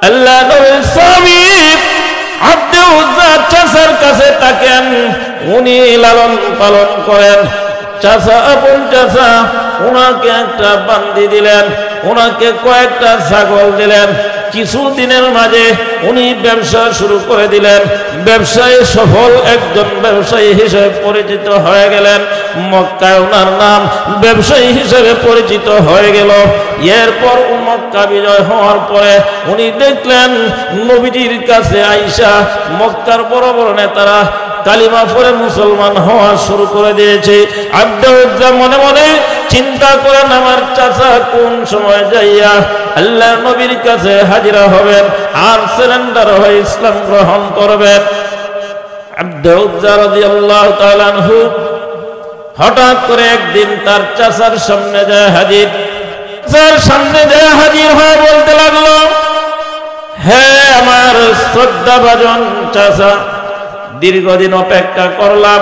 আল্লাহ নবীর স্বামী আব্দে উজ্জা চাচার কাছে থাকেন, উনি লালন পালন করেন। চাচা আপন চাচা ওনাকে একটা বান্দি দিলেন, ওনাকে কয়েকটা ছাগল দিলেন। কিছুদিনের মাঝে উনি ব্যবসা শুরু করে দিলেন, ব্যবসায় সফল একজন ব্যবসায়ী হিসেবে পরিচিত হয়ে গেলেন। মক্কায় ওনার নাম ব্যবসায়ী হিসেবে পরিচিত হয়ে গেল। এরপর মক্কা বিজয় হওয়ার পরে উনি দেখলেন নবীজির কাছে আইসা মক্কার বড় বড় নেতারা কালিমা পড়ে মুসলমান হওয়া শুরু করে দিয়েছে। আব্দে উজ্জা মনে মনে চিন্তা করেন, আমার চাচা কোন সময় যাইয়া আল্লাহর নবীর কাছে হাজিরা হবেন আর সারেন্ডার হয়ে ইসলাম গ্রহণ করবেন। আব্দে উজ্জা রাদিয়াল্লাহু তাআলা আনহু হঠাৎ করে একদিন তার চাচার সামনে যায় হাজির। চাচার সামনে যায় হাজির হয়ে বলতে লাগলো, হে আমার শ্রদ্ধাভাজন চাচা, দীর্ঘদিন অপেক্ষা করলাম,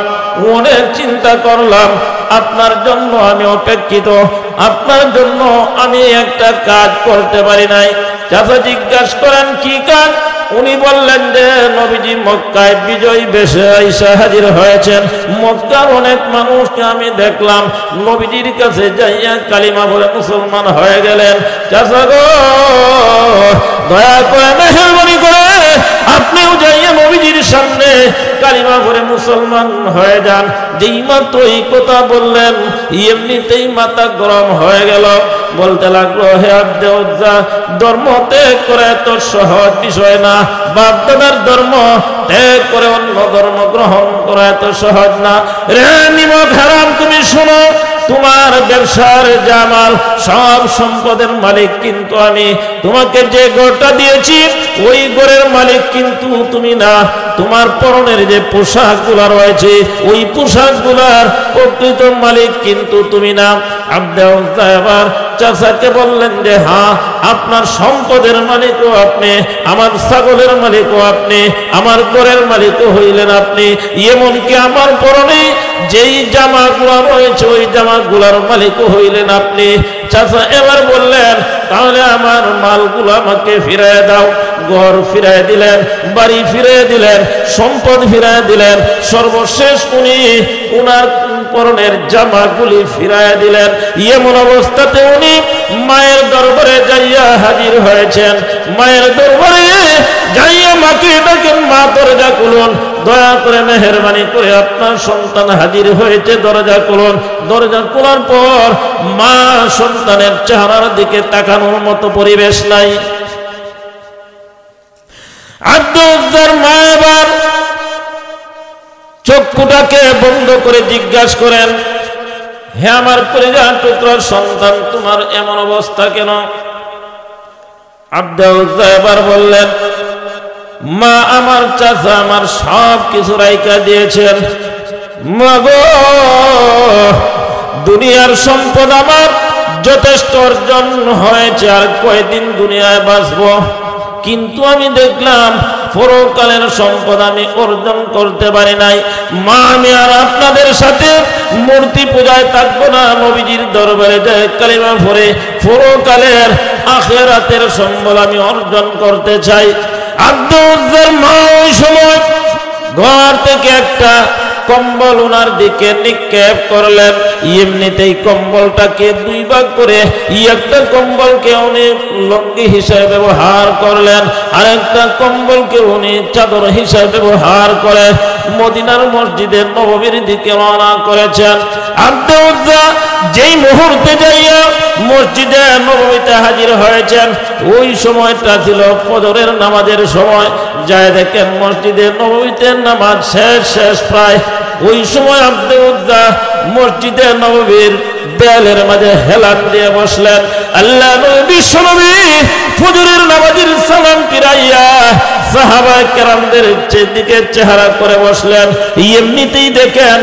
অনেক চিন্তা করলাম, আপনার জন্য আমি অপেক্ষিত, আপনার জন্য আমি একটা কাজ করতে পারি নাই। চাচা জিজ্ঞাসা করেন কি কাজ? উনি বললেন যে নবীজি মক্কায় বিজয়ী বেশে আইসা হাজির হয়েছেন, মক্কার অনেক মানুষকে আমি দেখলাম নবীজির কাছে যাইয়া কালিমা বলে মুসলমান হয়ে গেলেন। চাচা গো, দয়া করে মেহেরবানি করে আপনিও যাইয়া নবীজির সামনে কালিমা পড়ে মুসলমান হয়ে যান। যেই মাত্র এই কথা বললেন এমনিতেই মাথা গরম হয়ে গেল। বলতে লাগলো, হে আব্দে উজ্জা, ধর্ম ত্যাগ করে এত সহজ বিষয় না, বাপ দাদার ধর্ম ত্যাগ করে অন্য ধর্ম গ্রহণ করা এত সহজ না। রে নিমক হারাম, তুমি শোনো, তোমার ব্যবসার জামাল সব সম্পদের মালিক কিন্তু আমি। তোমাকে যে গড়টা দিয়েছি ওই গড়ের মালিক কিন্তু তুমি না। তোমার পরনের যে পোশাকগুলা রয়েছে ওই পোশাকগুলার প্রকৃত মালিক কিন্তু তুমি না। আব্দে উজ্জা এবার চাচাকে বললেন যে হ্যাঁ, আপনার সম্পদের মালিকও আপনি, আমার ছাগলের মালিকও আপনি, আমার গড়ের মালিকও হইলেন আপনি, এমনকি আমার পরনে যেই জামাগুলো রয়েছে ওই জামাগুলোর মালিকও হইলেন আপনি। চাচা এবার বললেন, তাহলে আমার মালগুলো আমাকে ফিরিয়ে দাও। ঘর ফিরিয়ে দিলেন, বাড়ি ফিরিয়ে দিলেন, সম্পদ ফিরিয়ে দিলেন, সর্বশেষ উনি উনার পরনের জামাগুলি ফিরিয়ে দিলেন। এমন অবস্থাতে উনি মায়ের দরবারে যাইয়া হাজির হয়েছেন। মায়ের দরবারে যাইয়া মাকে ডাকেন, মা দরজা খুলুন, দয়া করে মেহেরবানি করে আপনার সন্তান হাজির হয়েছে, দরজা খুলুন। দরজা খোলার পর মা সন্তানের চেহারার দিকে তাকানোর মতো পরিবেশ নাই। আব্দে উজ্জার মা এবার চক্ষুটাকে বন্ধ করে জিজ্ঞাসা করেন, হে আমার কলিজার টুকরার সন্তান, তোমার এমন অবস্থা কেন? আব্দে উজ্জা এবার বললেন, মা, আমার চাচা আমার সব কিছু রাইখা দিয়েছেন। মা গো, দুনিয়ার সম্পদ আমার যথেষ্ট অর্জন হয়েছে, আর কয়দিন দুনিয়ায় বাঁচবো, কিন্তু আমি দেখলাম পরকালের সম্পদ আমি অর্জন করতে পারি নাই। মা, আমি আর আপনাদের সাথে মূর্তি পূজায় থাকবো না, নবীজির দরবারে যায় কালিমা পড়ে পরকালের আখিরাতের সম্পদ আমি অর্জন করতে চাই। আব্দে উজ্জার মা ওই সময় ঘর থেকে একটা কম্বল ওনার দিকে নিক্ষেপ করলেন। এমনিতেই কম্বলটাকে দুই ভাগ করে একটা কম্বলকে উনি লুঙ্গি হিসেবে ব্যবহার করলেন, আরেকটা কম্বলকে উনি চাদর হিসেবে ব্যবহার করে মদিনার মসজিদে নববীর দিকে রওনা করেছেন। আব্দে উজ্জা যেই মুহূর্তে যাইয়া মসজিদে নববীতে হাজির হয়েছেন ওই সময়টা ছিল ফজরের নামাজের সময়। যায় দেখেন মসজিদে নববীতে নামাজ শেষ প্রায়। ওই সময় আব্দে উজ্জা মসজিদে নববীর দেয়ালের মাঝে হেলান দিয়ে বসলেন। আল্লাহ নবী বিশ্বনবী ফজরের নামাজের সালাম ফিরাইয়া সাহাবায়ে কেরামদের দিকে চেহারা করে বসলেন। এমনিতেই দেখেন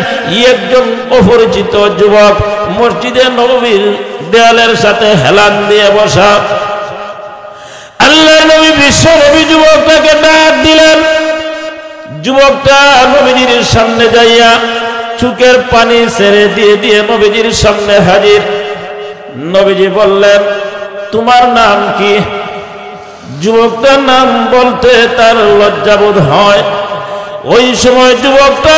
একজন অপরিচিত যুবক মসজিদে নববীর দেয়ালের সাথে হেলান দিয়ে বসা। আল্লাহ নবী বিশ্বনবী যুবকটাকে ডাক দিলেন। যুবকটা নবীজির সামনে যাইয়া চোখের পানি ছেড়ে দিয়ে দিয়ে নবীজির সামনে হাজির। নবীজি বললেন, তোমার নাম কি? যুবকটার নাম বলতে তার লজ্জাবোধ হয়। ওই সময় যুবকটা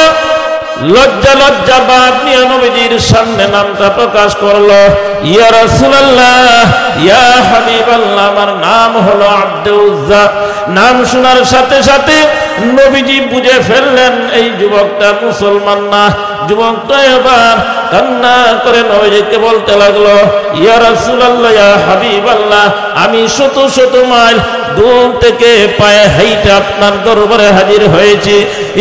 লজ্জা বাদ নিয়ে নবীজির সামনে নামটা প্রকাশ করলো, ইয়া রাসূলুল্লাহ, ইয়া হাবিবাল্লাহ, আমার নাম হলো আব্দুল উজ্জা। নাম শোনার সাথে সাথে নবীজি বুঝে ফেললেন এই যুবকটা মুসলমান না। যুবকটা এবার কান্না করে নবীজিকে বলতে লাগলো, ইয়া রাসূলুল্লাহ, ইয়া হাবিবাল্লাহ, আমি শত শত মাইল দূর থেকে পায়ে হেঁটে আপনার দরবারে হাজির হয়েছি।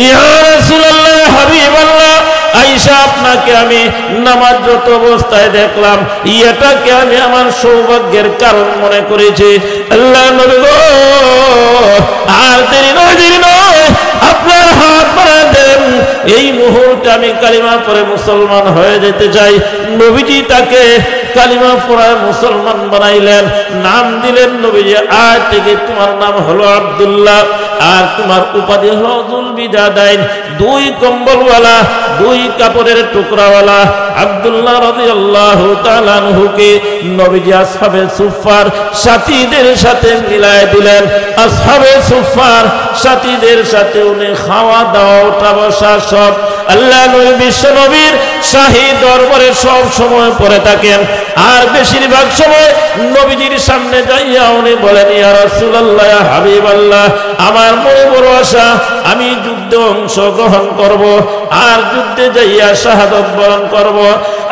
ইয়া রাসূলুল্লাহ, ইয়া হাবিবাল্লাহ, আয়েশা আপনাকে আমি নামাজরত অবস্থায় দেখলাম, এটাকে আমি আমার সৌভাগ্যের কারণ মনে করেছি। আল্লাহ নবী গো, আর দেরি নয়, আপনার হাত বাড়ায় দেন, এই মুহূর্তে আমি কালিমা পড়ে মুসলমান হয়ে যেতে চাই। নবীজি তাকে কালিমা পড়ায় মুসলমান বানাইলেন, নাম দিলেন নবীজি, আজ থেকে তোমার নাম হলো আব্দুল্লাহ, আর তোমার উপাধি হলো যুলবিদাদাইন। দুই কম্বলওয়ালা, দুই কাপড়ের টুকরাওয়ালা আব্দুল্লাহ রাদিয়াল্লাহু তাআলা আনহুকে নবীজি আসহাবে সুফফার সাথীদের সাথে মিলায় দিলেন। আসহাবে সুফফার সাথীদের সাথে উনি খাওয়া দাওয়া ওঠা বসা সব আল্লাহ নবী বিশ্ব নবীর শাহী দরবারে সব সময় পড়ে থাকেন। আর বেশিরভাগ সময় নবীজির সামনে যাইয়া উনি বলেন, ইয়া রাসূলুল্লাহ, ইয়া হাবিবাল্লাহ, আমার মনে বড় আশা, আমি যুদ্ধে অংশগ্রহণ করব, আর যুদ্ধে যাইয়া শাহাদাত বরণ করব।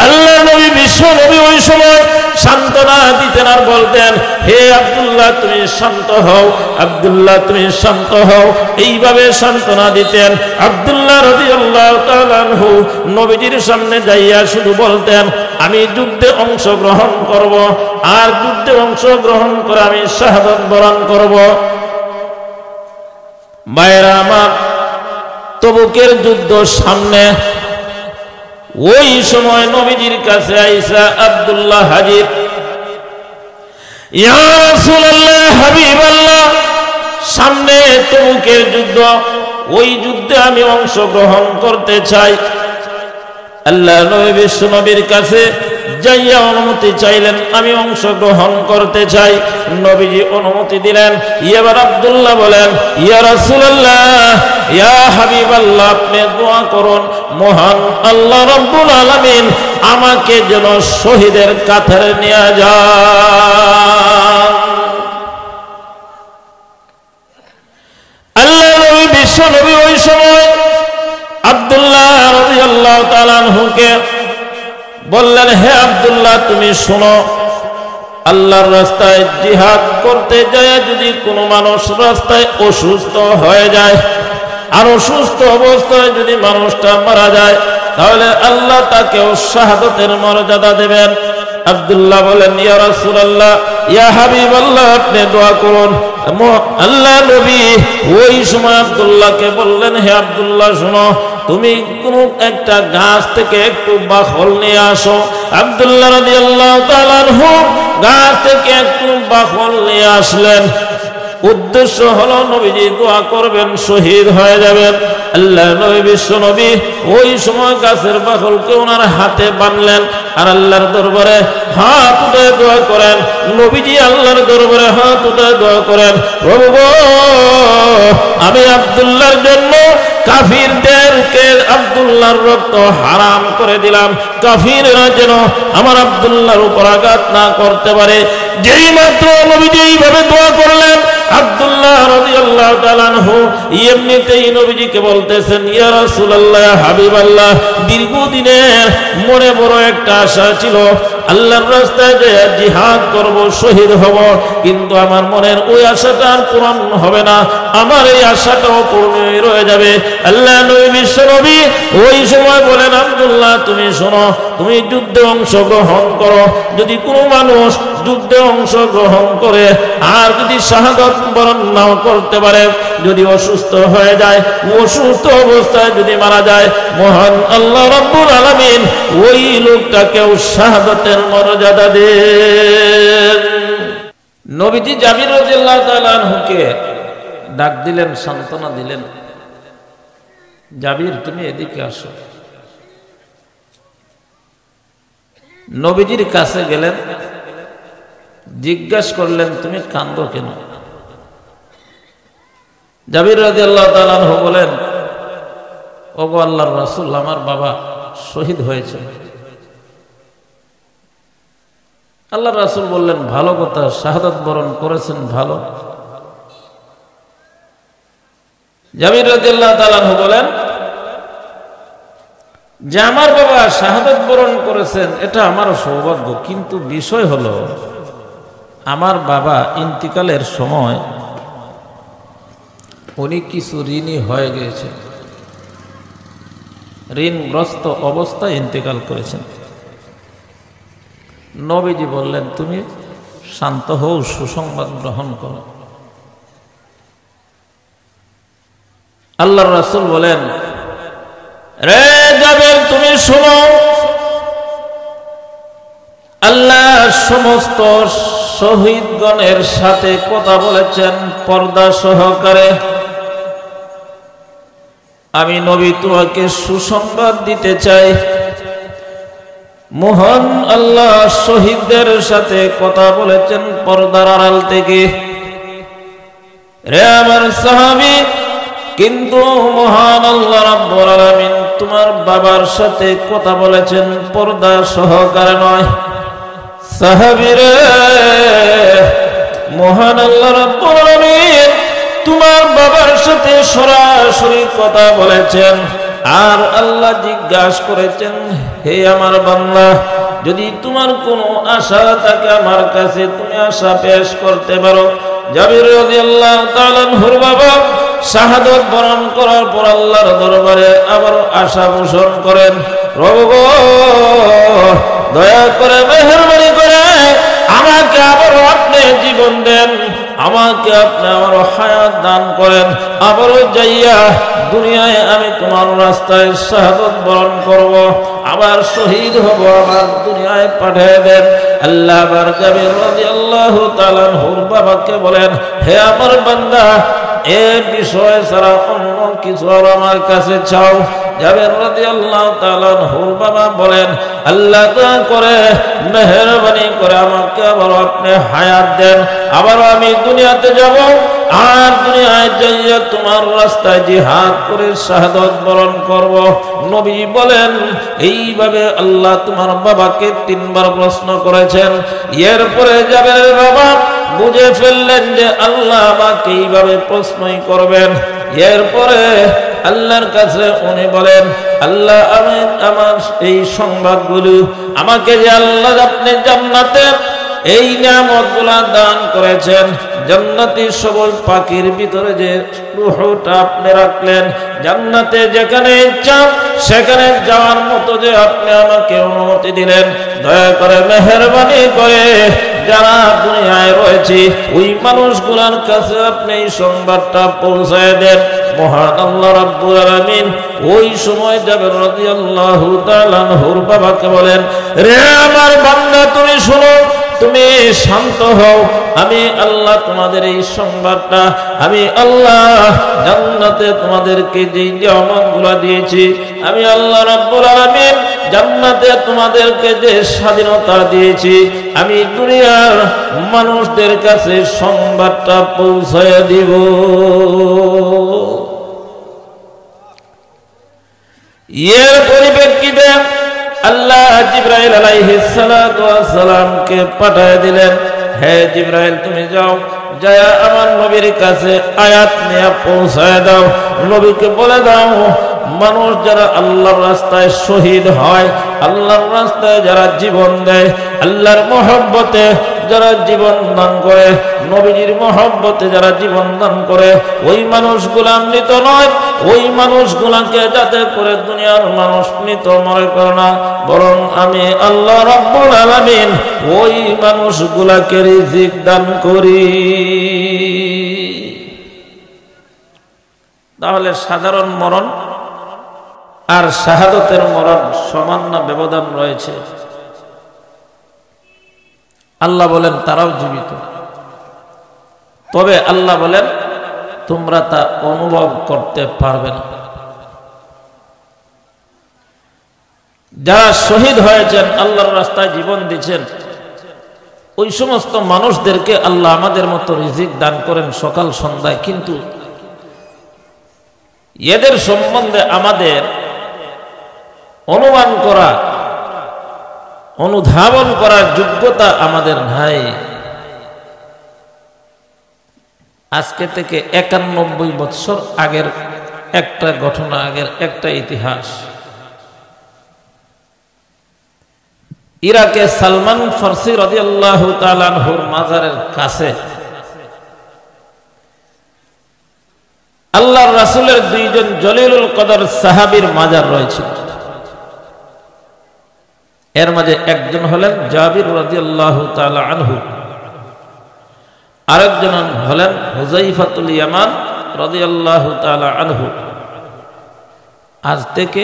আল্লাহ নবী বিশ্ব নবী ওই সময় সান্ত্বনা দিতেন আর বলতেন, হে আব্দুল্লাহ, তুমি শান্ত হও, আব্দুল্লাহ, তুমি শান্ত হও। এইভাবে সান্ত্বনা দিতেন। আব্দুল্লাহ রাদিয়াল্লাহু তাআলা আনহু নবীজির সামনে যাইয়া শুধু বলতেন, আমি যুদ্ধে অংশগ্রহণ করব, আর যুদ্ধে অংশগ্রহণ করে আমি শাহাদাত বরণ করব। ভাইরা আমার, তবুকের যুদ্ধ সামনে। ওই সময় নবীজির কাছে আয়েশা আব্দুল্লাহ হাজির। ইয়া রাসূলুল্লাহ, হাবিবাল্লাহ, সামনে তবুকের যুদ্ধ, ওই যুদ্ধে আমি অংশগ্রহণ করতে চাই। আল্লাহ নবী বিশ্ব নবীর কাছে যাইয়া অনুমতি চাইলেন, আমি অংশগ্রহণ করতে চাই। নবীজি অনুমতি দিলেন। এবার আব্দুল্লাহ বলেন, ইয়া রাসূলুল্লাহ, ইয়া হাবিবাল্লাহ, আপনি দোয়া করুন, মহান আল্লাহ রাব্বুল আলামিন আমাকে যেন শহীদের কাতারে নিয়ে যান। আল্লাহ নবী বিশ্ব নবী ওই সময় আব্দুল্লাহ রাদিয়াল্লাহু তাআলা আনহুকে বললেন, হে আব্দুল্লাহ, তুমি শোনো, আল্লাহর রাস্তায় জিহাদ করতে যায় যদি কোনো মানুষ রাস্তায় অসুস্থ হয়ে যায়, আর অসুস্থ অবস্থায় যদি মানুষটা মারা যায়, তাহলে আল্লাহ তাকেও শাহাদাতের মর্যাদা দেবেন। আব্দুল্লাহ বলেন, ইয়া রাসূলুল্লাহ, ইয়া হাবিবাল্লাহ, আপনি দোয়া করুন। আল্লাহ নবী ওই সময় আব্দুল্লাহকে বললেন, হে আব্দুল্লাহ, শোনো, তুমি কোন একটা গাছ থেকে একটু বাখল নিয়ে আসো। আব্দুল্লাহ রাদিয়াল্লাহু তাআলা আনহু গাছ থেকে একটু বাখল নিয়ে আসলেন। উদ্দেশ্য হলো নবীজি দোয়া করবেন, শহীদ হয়ে যাবেন। আল্লাহ নবী বিশ্ব নবী ওই সময় গাছের বাকলকে ওনার হাতে বাঁধলেন, আর আল্লাহর দরবারে হাত উঠে দোয়া করেন। নবীজি আল্লাহর দরবারে হাত উঠে দোয়া করেন, প্রভু গো, আমি আব্দুল্লাহর জন্য কাফিরদেরকে আব্দুল্লাহর রক্ত হারাম করে দিলাম, কাফিররা যেন আমার আব্দুল্লাহর উপর আঘাত না করতে পারে। যেই মাত্র নবীজি এইভাবে দোয়া করলেন, আব্দুল্লাহ রাদিয়াল্লাহু তাআলা আনহু এমনিতেই নবীজিকে বলতেছেন, ইয়া রাসূলুল্লাহ, ইয়া হাবিবাল্লাহ, দীর্ঘদিনের মনে বড় একটা আশা ছিল, আল্লাহর রাস্তায় যে জিহাদ করব, শহীদ হব, কিন্তু আমার মনের ওই আশাটা আর পূরণ হবে না, আমার এই আশাটাও পূর্ণ রয়ে যাবে। আল্লাহ নবী বিশ্ব নবী ওই সময় বলেন, আব্দুল্লাহ, তুমি শোনো, তুমি যুদ্ধে অংশগ্রহণ করো। যদি কোনো মানুষ যুদ্ধে অংশগ্রহণ করে আর যদি শাহাদাত বরণ নাও করতে পারে, যদি অসুস্থ হয়ে যায়, অসুস্থ অবস্থায় যদি মারা যায়, মহান আল্লাহ রাব্বুল আলামিন ওই লোকটাকেও শাহাদাতের মর্যাদা দেন। নবীজি জাবির রাদিয়াল্লাহু তাআলা আনহুকে ডাক দিলেন, সান্ত্বনা দিলেন, জাবির, তুমি এদিকে আসো। নবীজির কাছে গেলেন, জিজ্ঞাসা করলেন, তুমি কাঁদো কেন? জাবির রাদিয়াল্লাহু তাআলা আনহু বলেন, ওগো আল্লাহর রাসূল, আমার বাবা শহীদ হয়েছে। আল্লাহর রাসূল বললেন, ভালো কথা, শাহাদাত বরণ করেছেন, ভালো। জাবির রাদিয়াল্লাহু তাআলা আনহু বলেন যে আমার বাবা শাহাদাত বরণ করেছেন, এটা আমারও সৌভাগ্য, কিন্তু বিষয় হলো আমার বাবা ইন্তিকালের সময় উনি কিছু ঋণী হয়ে গিয়েছেন, ঋণগ্রস্ত অবস্থায় ইন্তেকাল করেছেন। নবীজি বললেন, তুমি শান্ত হও, সুসংবাদ গ্রহণ করো। আল্লাহর রাসূল বলেন, রে জাবের, তুমি শোনো, আল্লাহ সমস্ত শহীদগণের সাথে কথা বলেছেন পর্দা সহকারে। আমি নবী তোমাকে সুসংবাদ দিতে চাই, মহান আল্লাহ শহীদদের সাথে কথা বলেছেন পর্দার আড়াল থেকে। রে আমার সাহাবী, কিন্তু মহান আল্লাহ রাব্বুল আলামিন তোমার বাবার সাথে কথা বলেছেন পর্দা সহকারে নয়। সাহাবীরে, মহান আল্লাহ রাব্বুল আলামিন তোমার বাবার সাথে সরাসরি কথা বলেছেন। আর আল্লাহ জিজ্ঞাসা করেছেন, হে আমার বান্দা, যদি তোমার কোনো আশা থাকে আমার কাছে তুমি আশা পেশ করতে পারো। জাবির রাদিয়াল্লাহু তাআলা আনহুর বাবা শাহাদাত বরণ করার পর আল্লাহর দরবারে আবার আশা পোষণ করেন, প্রভু দয়া করে মেহেরবানি করে আমাকে আবারও আপনি জীবন দেন, আমাকে আপনি আবারও হায়াত দান করেন, আবারও যাইয়া দুনিয়ায় আমি তোমার রাস্তায় শাহাদাত বরণ করব, আবার শহীদ হব, আবার দুনিয়ায় পাঠিয়ে দেন। আল্লাহ জাবির রাদিয়াল্লাহু তাআলা আনহুর বাবাকে বলেন, হে আমার বান্দা, এ বিষয় ছাড়া অন্য কিছু আর আমার কাছে চাও। জাবির রাদিয়াল্লাহু তাআলা আনহুর বাবা বলেন, আল্লাহ দয়া করে মেহেরবানি করে আমাকে আবার আপনি হায়াত দেন, আবার আমি দুনিয়াতে যাব, আর দুনিয়ায় যাইয়া তোমার রাস্তায় জিহাদ করে শাহাদাত বরণ করব। নবী বলেন, এইভাবে আল্লাহ তোমার বাবাকে 3 বার প্রশ্ন করেছেন। এরপরে জাবিরের বাবা বুঝে ফেললেন যে আল্লাহ আমাকে এইভাবে প্রশ্নই করবেন। এরপরে আল্লাহর কাছে উনি বলেন, আল্লাহ, আমি আমার এই সংবাদগুলো আমাকে যে আল্লাহ আপনি জান্নাতে এই নিয়ামতগুলো দান করেছেন, জান্নাতি সবল পাখির ভিতরে যে রূহটা আপনি রাখলেন, জান্নাতে যেখানে ইচ্ছা সেখানে যাওয়ার মতো যে আপনি আমাকে অনুমতি দিলেন, দয়া করে মেহেরবানি করে যারা দুনিয়ায় রয়েছে ওই মানুষগুলোর কাছে আপনি এই সংবাদটা পৌঁছায় দেন। মহান আল্লাহ রাব্বুল আলামিন ওই সময় জাবির রাদিয়াল্লাহু তাআলা আনহুর বাবাকে বলেন, রে আমার বান্দা, তুমি শোনো, তুমি শান্ত হও, আমি আল্লাহ তোমাদের এই সংবাদটা, আমি আল্লাহ জান্নাতে তোমাদেরকে যে নিয়ামতগুলো দিয়েছি, আমি আল্লাহ রাব্বুল আলামিন জান্নাতে তোমাদেরকে যে স্বাধীনতা দিয়েছি, আমি দুনিয়ার মানুষদের কাছে সংবাদটা পৌঁছায় দিব। এর পরিপ্রেক্ষিতে আল্লাহ জিবরাইল আলাইহিস সালাতু ওয়াস সালামকে পাঠিয়ে দিলেন, হে জিবরাইল, তুমি যাও, যায় আমার নবীর কাছে আয়াত নিয়ে পৌঁছায় দাও। নবীকে বলে দাও, মানুষ যারা আল্লাহর রাস্তায় শহীদ হয়, আল্লাহর রাস্তায় যারা জীবন দেয়, আল্লাহর মহব্বতে যারা জীবন দান করে, নবীজির মহব্বতে যারা জীবন দান করে, ওই মানুষগুলা মৃত নয়, ওই মানুষগুলাকে যাতে করে দুনিয়ার মানুষ মৃত মনে করে না, বরং আমি আল্লাহ রাব্বুল আলামিন ওই মানুষগুলাকে রিজিক দান করি। তাহলে সাধারণ মরণ আর শাহাদাতের মরণ সমান না ব্যবধান রয়েছে? আল্লাহ বলেন তারাও জীবিত, তবে আল্লাহ বলেন তোমরা তা অনুভব করতে পারবে না। যারা শহীদ হয়েছেন, আল্লাহর রাস্তায় জীবন দিচ্ছেন, ওই সমস্ত মানুষদেরকে আল্লাহ আমাদের মতো রিজিক দান করেন সকাল সন্ধ্যায়, কিন্তু এদের সম্বন্ধে আমাদের অনুমান করা, অনুধাবন করার যোগ্যতা আমাদের নাই। আজকে থেকে 91 বছর আগের একটা ঘটনা, আগের একটা ইতিহাস। ইরাকে সালমান ফারসি রাদিয়াল্লাহু তাআলা আনহুর মাজারের কাছে আল্লাহর রাসূলের দুইজন জলিলুল কদর সাহাবীর মাজার রয়েছে। এর মাঝে একজন হলেন জাবির রাদিয়াল্লাহু তাআলা আনহু, আরেকজন হলেন হুযায়ফাতুল ইয়ামান রাদিয়াল্লাহু তাআলা আনহু। আজ থেকে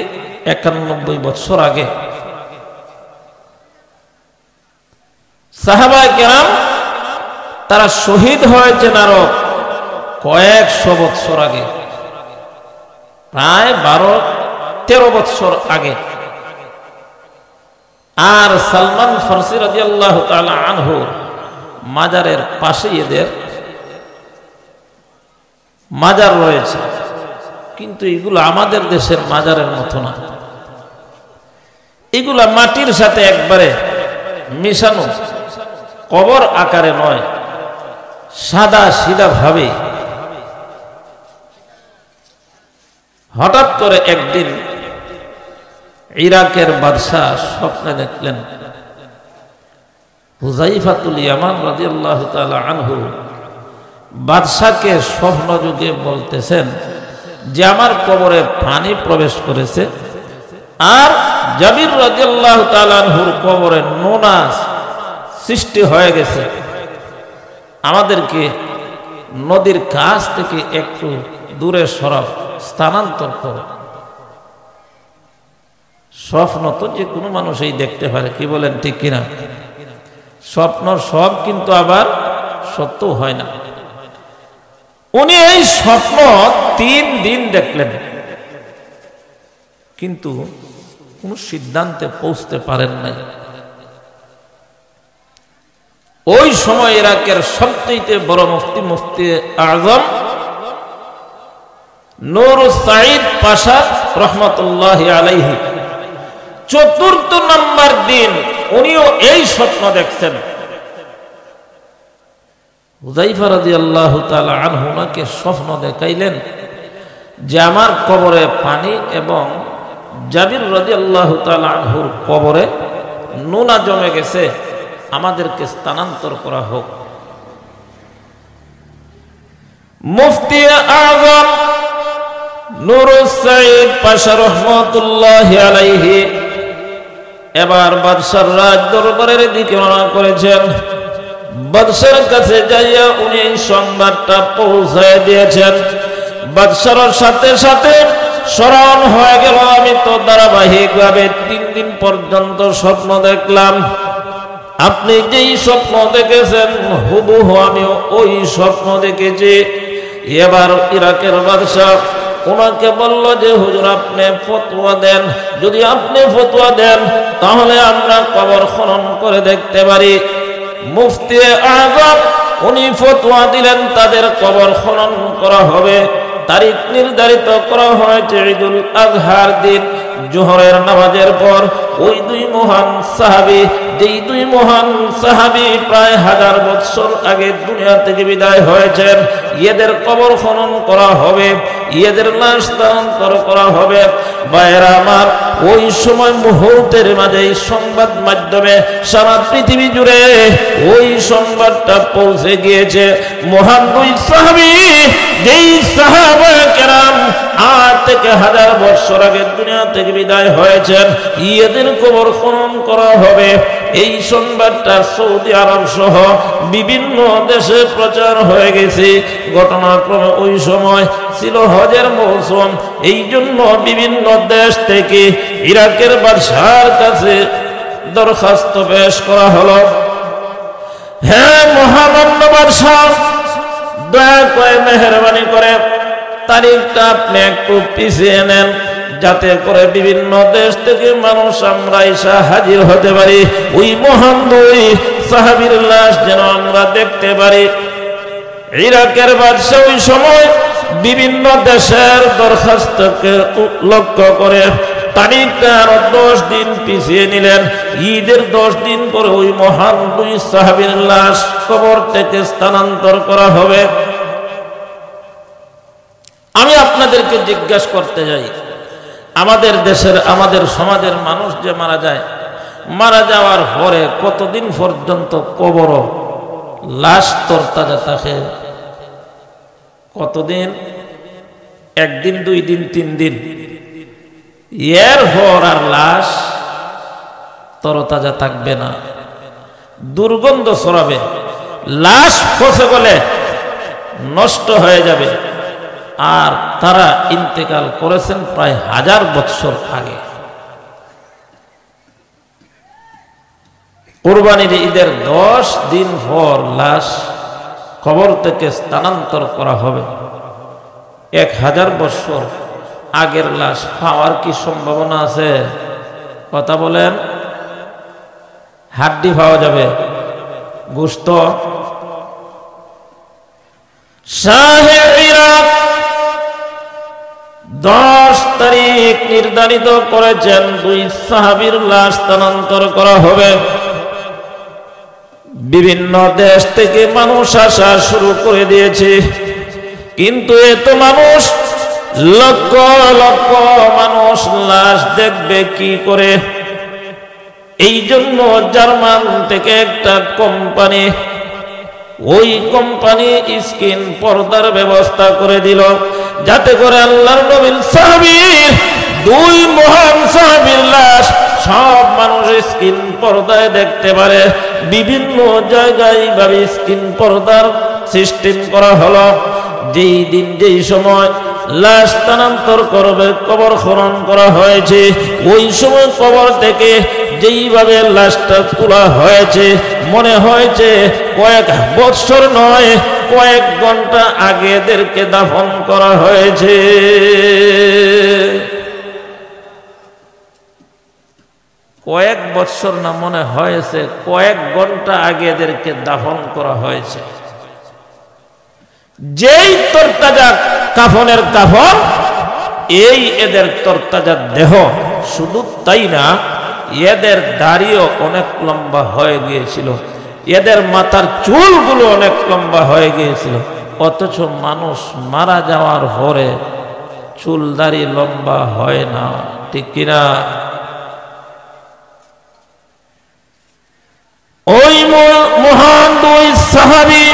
91 বছর আগে সাহাবায়ে কেরাম তারা শহীদ হয়েছেন আরো কয়েকশো বছর আগে, প্রায় 12-13 বছর আগে। আর সালমান ফারসি রাদিয়াল্লাহু তাআলা আনহু মাজারের পাশে এদের মাজার রয়েছে, কিন্তু এগুলো আমাদের দেশের মাজারের মতো না। এগুলা মাটির সাথে একবারে মিশানো, কবর আকারে নয়, সাদা সিধা ভাবে। হঠাৎ করে একদিন ইরাকের বাদশাহ স্বপ্নে দেখলেন হুযায়ফাতুল ইয়ামান রাদিয়াল্লাহু তাআলা আনহু বাদশাকে স্বপ্ন যুগে বলতেছেন যে আমার কবরে পানি প্রবেশ করেছে, আর জাবির রাদিয়াল্লাহু তাআলা আনহুর কবরে নোনা সৃষ্টি হয়ে গেছে, আমাদেরকে নদীর কাছ থেকে একটু দূরে সরাও, স্থানান্তর করো। স্বপ্ন তো যে কোনো মানুষই দেখতে পারে, কি বলেন ঠিক কিনা? স্বপ্ন সব কিন্তু আবার সত্য হয় না। উনি এই স্বপ্ন 3 দিন দেখলেন, কিন্তু কোন সিদ্ধান্তে পৌঁছতে পারেন নাই। ওই সময় ইরাকের সবচেয়ে বড় মুফতি আজম নূর সাঈদ পাশা রহমাতুল্লাহি আলাইহি 4র্থ নম্বর দিন উনিও এই স্বপ্ন দেখছেন। হুযায়ফা রাদিয়াল্লাহু তাআলা আনহু নাকে স্বপ্ন দেখাইলেন যে আমার কবরে পানি এবং জাবির রাদিয়াল্লাহু তাআলা আনহুর কবরে নোনা জমে গেছে, আমাদেরকে স্থানান্তর করা হোক। মুফতি আযম নূর সাঈদ পাশা রহমাতুল্লাহি আলাইহি এবার বাদশার রাজ দরবারের দিকে রওনা করেছেন। বাদশার কাছে যাইয়া উনি সংবাদটা পৌঁছায় দিয়েছেন। বাদশার সাথে সাথে স্মরণ হয়ে গেল, আমি তো ধারাবাহিকভাবে 3 দিন পর্যন্ত স্বপ্ন দেখলাম, আপনি যেই স্বপ্ন দেখেছেন হুবহু আমিও ওই স্বপ্ন দেখেছি। এবার ইরাকের বাদশা ওনাকে বলল যে হুজুর আপনি ফতোয়া দেন, যদি আপনি ফতোয়া দেন তাহলে আমরা কবর খনন করে দেখতে পারি। মুফতি আযম উনি ফতোয়া দিলেন তাদের কবর খনন করা হবে। তারিখ নির্ধারিত করা হয়েছে ঈদুল আজহার দিন জোহরের নামাজের পর। ওই 2 মহান সাহাবী, যেই 2 মহান সাহাবী প্রায় 1000 বছর আগে দুনিয়া থেকে বিদায় হয়েছেন, এদের কবর খনন করা হবে, এদের লাশ স্থানান্তর করা হবে। ভাইয়েরা আমার, ওই সময় মুহূর্তের মাঝে সংবাদ মাধ্যমে সারা পৃথিবী জুড়ে ওই সংবাদটা পৌঁছে গিয়েছে। মহান 2 সাহাবী, যেই সাহাবায়ে কেরাম আজ থেকে 1000 বছর আগে দুনিয়া থেকে বিদায় হয়েছেন, এদের কবর খনন করা হবে। এই সংবাদটা সৌদি আরব সহ বিভিন্ন দেশে প্রচার হয়ে গেছে। ঘটনাক্রমে ওই সময় ছিল হজের মৌসুম, এই জন্য বিভিন্ন দেশ থেকে ইরাকের বাদশার কাছে দরখাস্ত পেশ করা হলো, হ্যাঁ মহামান্য বাদশা, দয়া করে মেহেরবানি করে তারিখটা আপনি একটু পিছিয়ে নেন, যাতে করে বিভিন্ন দেশ থেকে মানুষ আমরা এসে হাজির হতে পারি, ওই মহান 2 সাহাবীর লাশ যেন আমরা দেখতে পারি। ইরাকের বাদশা ওই সময় বিভিন্ন দেশের দরখাস্তকে লক্ষ্য করে তারিখটা আরো 10 দিন পিছিয়ে নিলেন। ঈদের 10 দিন পরে ওই মহান দুই সাহাবীর লাশ কবর থেকে স্থানান্তর করা হবে। আমি আপনাদেরকে জিজ্ঞাসা করতে যাই, আমাদের দেশের আমাদের সমাজের মানুষ যে মারা যায়, মারা যাওয়ার পরে কতদিন পর্যন্ত কবর লাশ তরতাজা থাকে? কতদিন? 1 দিন, 2 দিন, 3 দিন, এর পর আর লাশ তরতাজা থাকবে না, দুর্গন্ধ ছড়াবে, লাশ পচে গেলে নষ্ট হয়ে যাবে। আর তারা ইন্তেকাল করেছেন প্রায় 1000 বছর আগে। কুরবানির ঈদের 10 দিন পর লাশ কবর থেকে স্থানান্তর করা হবে। 1000 বছর আগের লাশ পাওয়ার কি সম্ভাবনা আছে? কথা বলেন। হাড্ডি পাওয়া যাবে, গোশত। শাহে ইরাক 10 তারিখ নির্ধারিত করেছেন, 2 সাহাবীর লাশ স্থানান্তর করা হবে। বিভিন্ন দেশ থেকে মানুষ আসা শুরু করে দিয়েছে, কিন্তু এত মানুষ, লক্ষ লক্ষ মানুষ লাশ দেখবে কি করে? এই জন্য জার্মান থেকে একটা কোম্পানি, ওই কোম্পানি স্ক্রিন পর্দার ব্যবস্থা করে দিল, যাতে করে আল্লাহর নবীর সাহাবীর 2 মহান সাহাবীর লাশ সব মানুষ স্ক্রিন পর্দায় দেখতে পারে। বিভিন্ন জায়গায় ভাবে স্ক্রিন পর্দার সিস্টেম করা হলো। যেই দিন যেই সময় লাশ স্থানান্তর করবে, কবর খনন করা হয়েছে, ওই সময় কবর থেকে যেইভাবে লাশটা তোলা হয়েছে, মনে হয়েছে কয়েক বছর নয়, কয়েক ঘন্টা আগে এদেরকে দাফন করা হয়েছে। কয়েক বছর না, মনে হয়েছে কয়েক ঘন্টা আগে এদেরকে দাফন করা হয়েছে। যেই তরতাজা কাফনের কাফন, এই এদের তরতাজা দেহ। শুধু তাই না, এদের দাড়িও অনেক লম্বা হয়ে গিয়েছিল, এদের মাথার চুলগুলো অনেক লম্বা হয়ে গিয়েছিল। অথচ মানুষ মারা যাওয়ার পরে চুল দাড়ি লম্বা হয় না, ঠিক কিনা? ওই মহান 2 সাহাবী,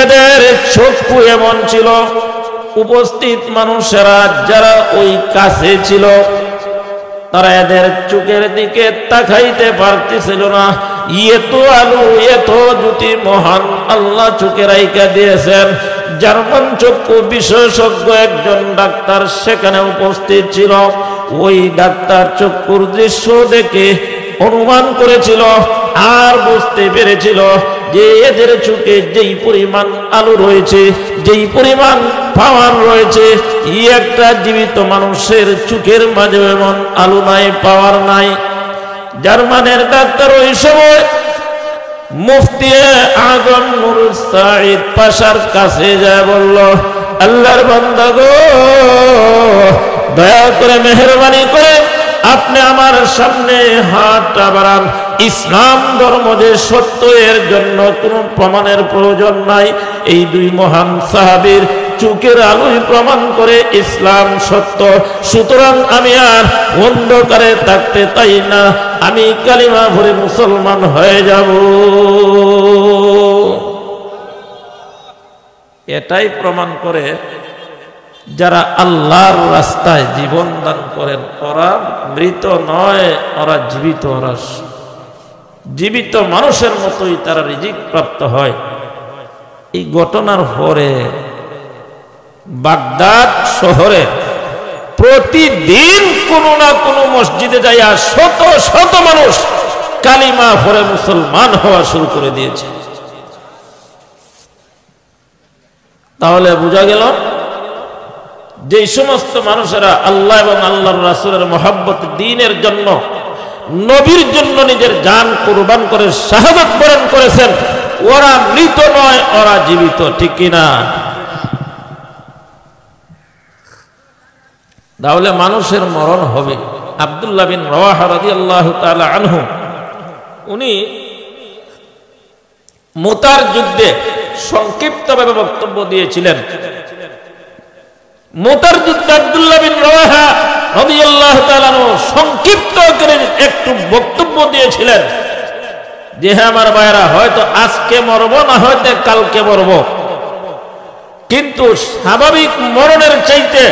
এদের চক্ষু এমন ছিল, উপস্থিত মানুষেরা যারা ওই কাছে ছিল, তারা এদের চোখের দিকে তাকাইতে পারতেছিল না। এত আলো, এত জ্যোতি মহান আল্লাহ চোখে রাইখা দিয়েছেন। জার্মান চক্ষু বিশেষজ্ঞ একজন ডাক্তার সেখানে উপস্থিত ছিল। ওই ডাক্তার চক্ষুর দৃশ্য দেখে অনুমান করেছিল আর বুঝতে পেরেছিল যে এদের চোখে যেই পরিমাণ আলো রয়েছে, যেই পরিমাণ পাওয়ার রয়েছে, একটা জীবিত মানুষের চোখের মাঝে এমন আলো নাই, পাওয়ার নাই। জার্মানের ডাক্তার ওই সময় মুফতি আজম নুর সাঈদ পাশার কাছে যায় বলল, আল্লাহর বান্দা গো, দয়া করে মেহেরবানি করে আপনি আমার সামনে হাতটা বাড়ান। ইসলাম ধর্ম যে সত্য, এর জন্য কোনো প্রমাণের প্রয়োজন নাই। এই 2 মহান সাহাবীর চোখের আলোয় প্রমাণ করে ইসলাম সত্য। সুতরাং আমি আর অন্ধকারে থাকতে চাই না, আমি কালিমা পড়ে মুসলমান হয়ে যাব। এটাই প্রমাণ করে যারা আল্লাহর রাস্তায় জীবন দান করেন, ওরা মৃত নয়, ওরা জীবিত। ওরা জীবিত মানুষের মতোই তারা রিজিক প্রাপ্ত হয়। এই ঘটনার পরে বাগদাদ শহরে প্রতিদিন কোনো না কোনো মসজিদে যাইয়া শত শত মানুষ কালিমা পড়ে মুসলমান হওয়া শুরু করে দিয়েছে। তাহলে বোঝা গেল যে সমস্ত মানুষেরা আল্লাহ এবং আল্লাহর রাসূলের মহব্বত, দ্বীনের জন্য, নবীর জন্য নিজের জান কুরবান করে শাহাদাত বরণ করেছেন, ওরা মৃত নয়, ওরা জীবিত, ঠিক কিনা? তাহলে মানুষের মরণ হবে। আব্দুল্লাহ বিন রাওয়াহা রাদিয়াল্লাহু তাআলা আনহু উনি মুতার যুদ্ধে সংক্ষিপ্তভাবে বক্তব্য দিয়েছিলেন। মুতার যুদ্ধে আব্দুল্লাহ বিন রাওয়াহা রাদিয়াল্লাহু তাআলা আনহু সংক্ষিপ্ত করে একটু বক্তব্য দিয়েছিলেন যে হ্যাঁ আমার ভাইরা, হয়তো আজকে মরব না হয়তো কালকে মরব, কিন্তু স্বাভাবিক মরণের চাইতে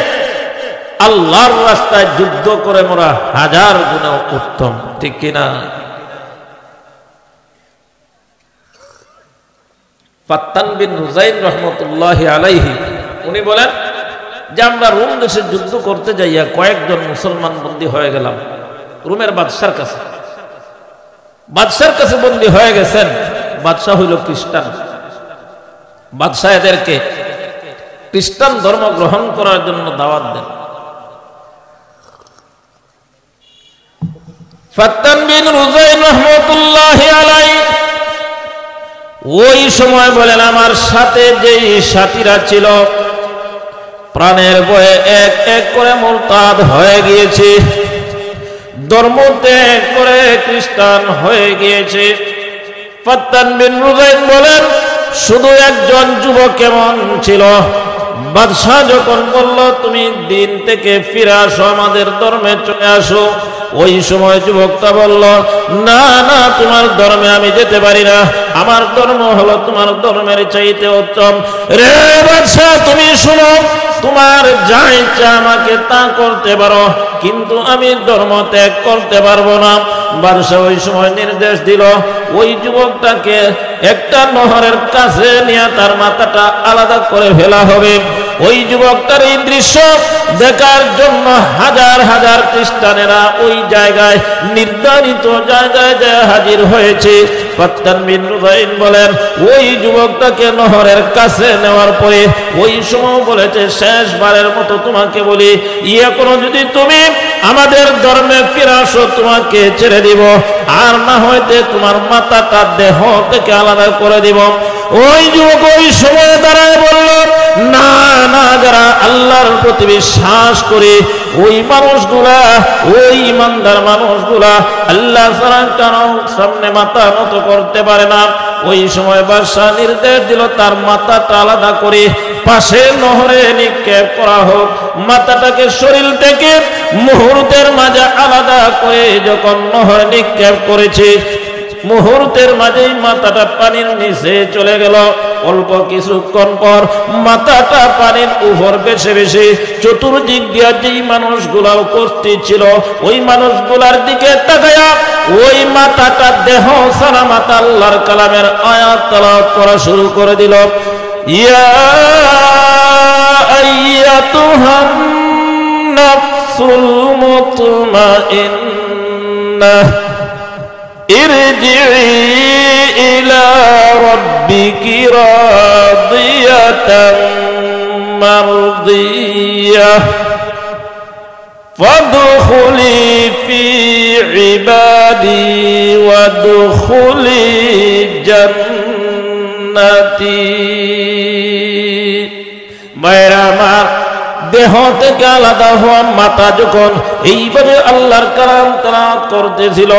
আল্লাহর রাস্তায় যুদ্ধ করে মরা হাজার গুণে উত্তম, ঠিক কিনা? ফাত্তান বিন হুযাইন রাহমাতুল্লাহি আলাইহি উনি বলেন যে আমরা রোম দেশে যুদ্ধ করতে যাইয়া কয়েকজন মুসলমান বন্দী হয়ে গেলাম রোমের বাদশার কাছে। বাদশার কাছে বন্দী হয়ে গেছেন। বাদশা হইল খ্রিস্টান। বাদশা এদেরকে খ্রিস্টান ধর্ম গ্রহণ করার জন্য দাওয়াত দেন। ফাত্তান বিন হুযাইন রাহমাতুল্লাহি আলাইহি ওই সময় বলেন আমার সাথে যেই সাথীরা ছিল প্রাণের ভয়ে এক এক করে মুরতাদ হয়ে গিয়েছে, ধর্ম ত্যাগ করে খ্রিস্টান হয়ে গিয়েছে। ফাত্তান বিন হুযাইন বলেন শুধু একজন যুবক কেমন ছিল, বাদশাহ যখন বলল তুমি দিন থেকে ফিরে আসো, আমাদের ধর্মে চলে আসো, ওই সময় যুবকটা বলল না না, তোমার ধর্মে আমি যেতে পারি না, আমার ধর্ম হলো তোমার ধর্মের চাইতে উত্তম। রে বাদশাহ তুমি শুনো, তোমার যা ইচ্ছা আমাকে তা করতে পারো, কিন্তু আমি ধর্ম ত্যাগ করতে পারবো না। বাদশাহ ওই সময় নির্দেশ দিল ওই যুবকটাকে একটা নহরের কাছে নিয়ে তার মাথাটা আলাদা করে ফেলা হবে। ওই যুবকটার এই দৃশ্য দেখার জন্য হাজার হাজার খ্রিস্টানেরা ওই জায়গায় নির্ধারিত জায়গায় হাজির হয়েছে। ফাত্তান বিন হুযাইন বলেন ওই যুবকটাকে নহরের কাছে নেওয়ার পরে ওই সময় বলেছে শেষবারের মতো তোমাকে বলি, এখনো যদি তুমি আমাদের ধর্মে ফিরে আসো তোমাকে ছেড়ে দিব, আর না হইতে তোমার মাথাটা দেহ থেকে আলাদা করে দিব। ওই যুবক ওই সময় দাঁড়ায় বলল না না, যারা আল্লাহর প্রতি বিশ্বাস করে ওই মানুষগুলা, ওই ইমানদার মানুষগুলা আল্লাহ ছাড়া কারো সামনে মাথা নত করতে পারে না। ওই সময় বাদশাহ নির্দেশ দিল তার মাথাটা আলাদা করে পাশে নহরে নিক্ষেপ করা হোক। মাথাটাকে শরীর থেকে মুহূর্তের মাঝে আলাদা করে যখন নহরে নিক্ষেপ করেছে, মুহূর্তের মাঝেই মাথাটা পানির নিচে চলে গেল। অল্প কিছুক্ষণ পর মাথাটা পানির উপর ভেসে ভেসে চতুর্দিক দিয়া যেই মানুষগুলা উপস্থিত ছিল ওই মানুষগুলার দিকে তাকায়া ওই মাথাটা দেহ সারা মাথা আল্লাহর কালামের আয়াত তেলাওয়াত করা শুরু করে দিল। ইয়া আইয়াতুহান নাফসুল মুতমাইন্নাহ ইরজিই ইলা রাব্বিকি রাদিয়াতাম মারদিয়াহ ফাদখুলি ফি ইবাদি ওয়াদখুলি জান্নাতি। মায়েরা আমার, দেহ থেকে আলাদা হওয়া মাথা যখন এইভাবে আল্লাহর কালাম তেলাওয়াত করতেছিল,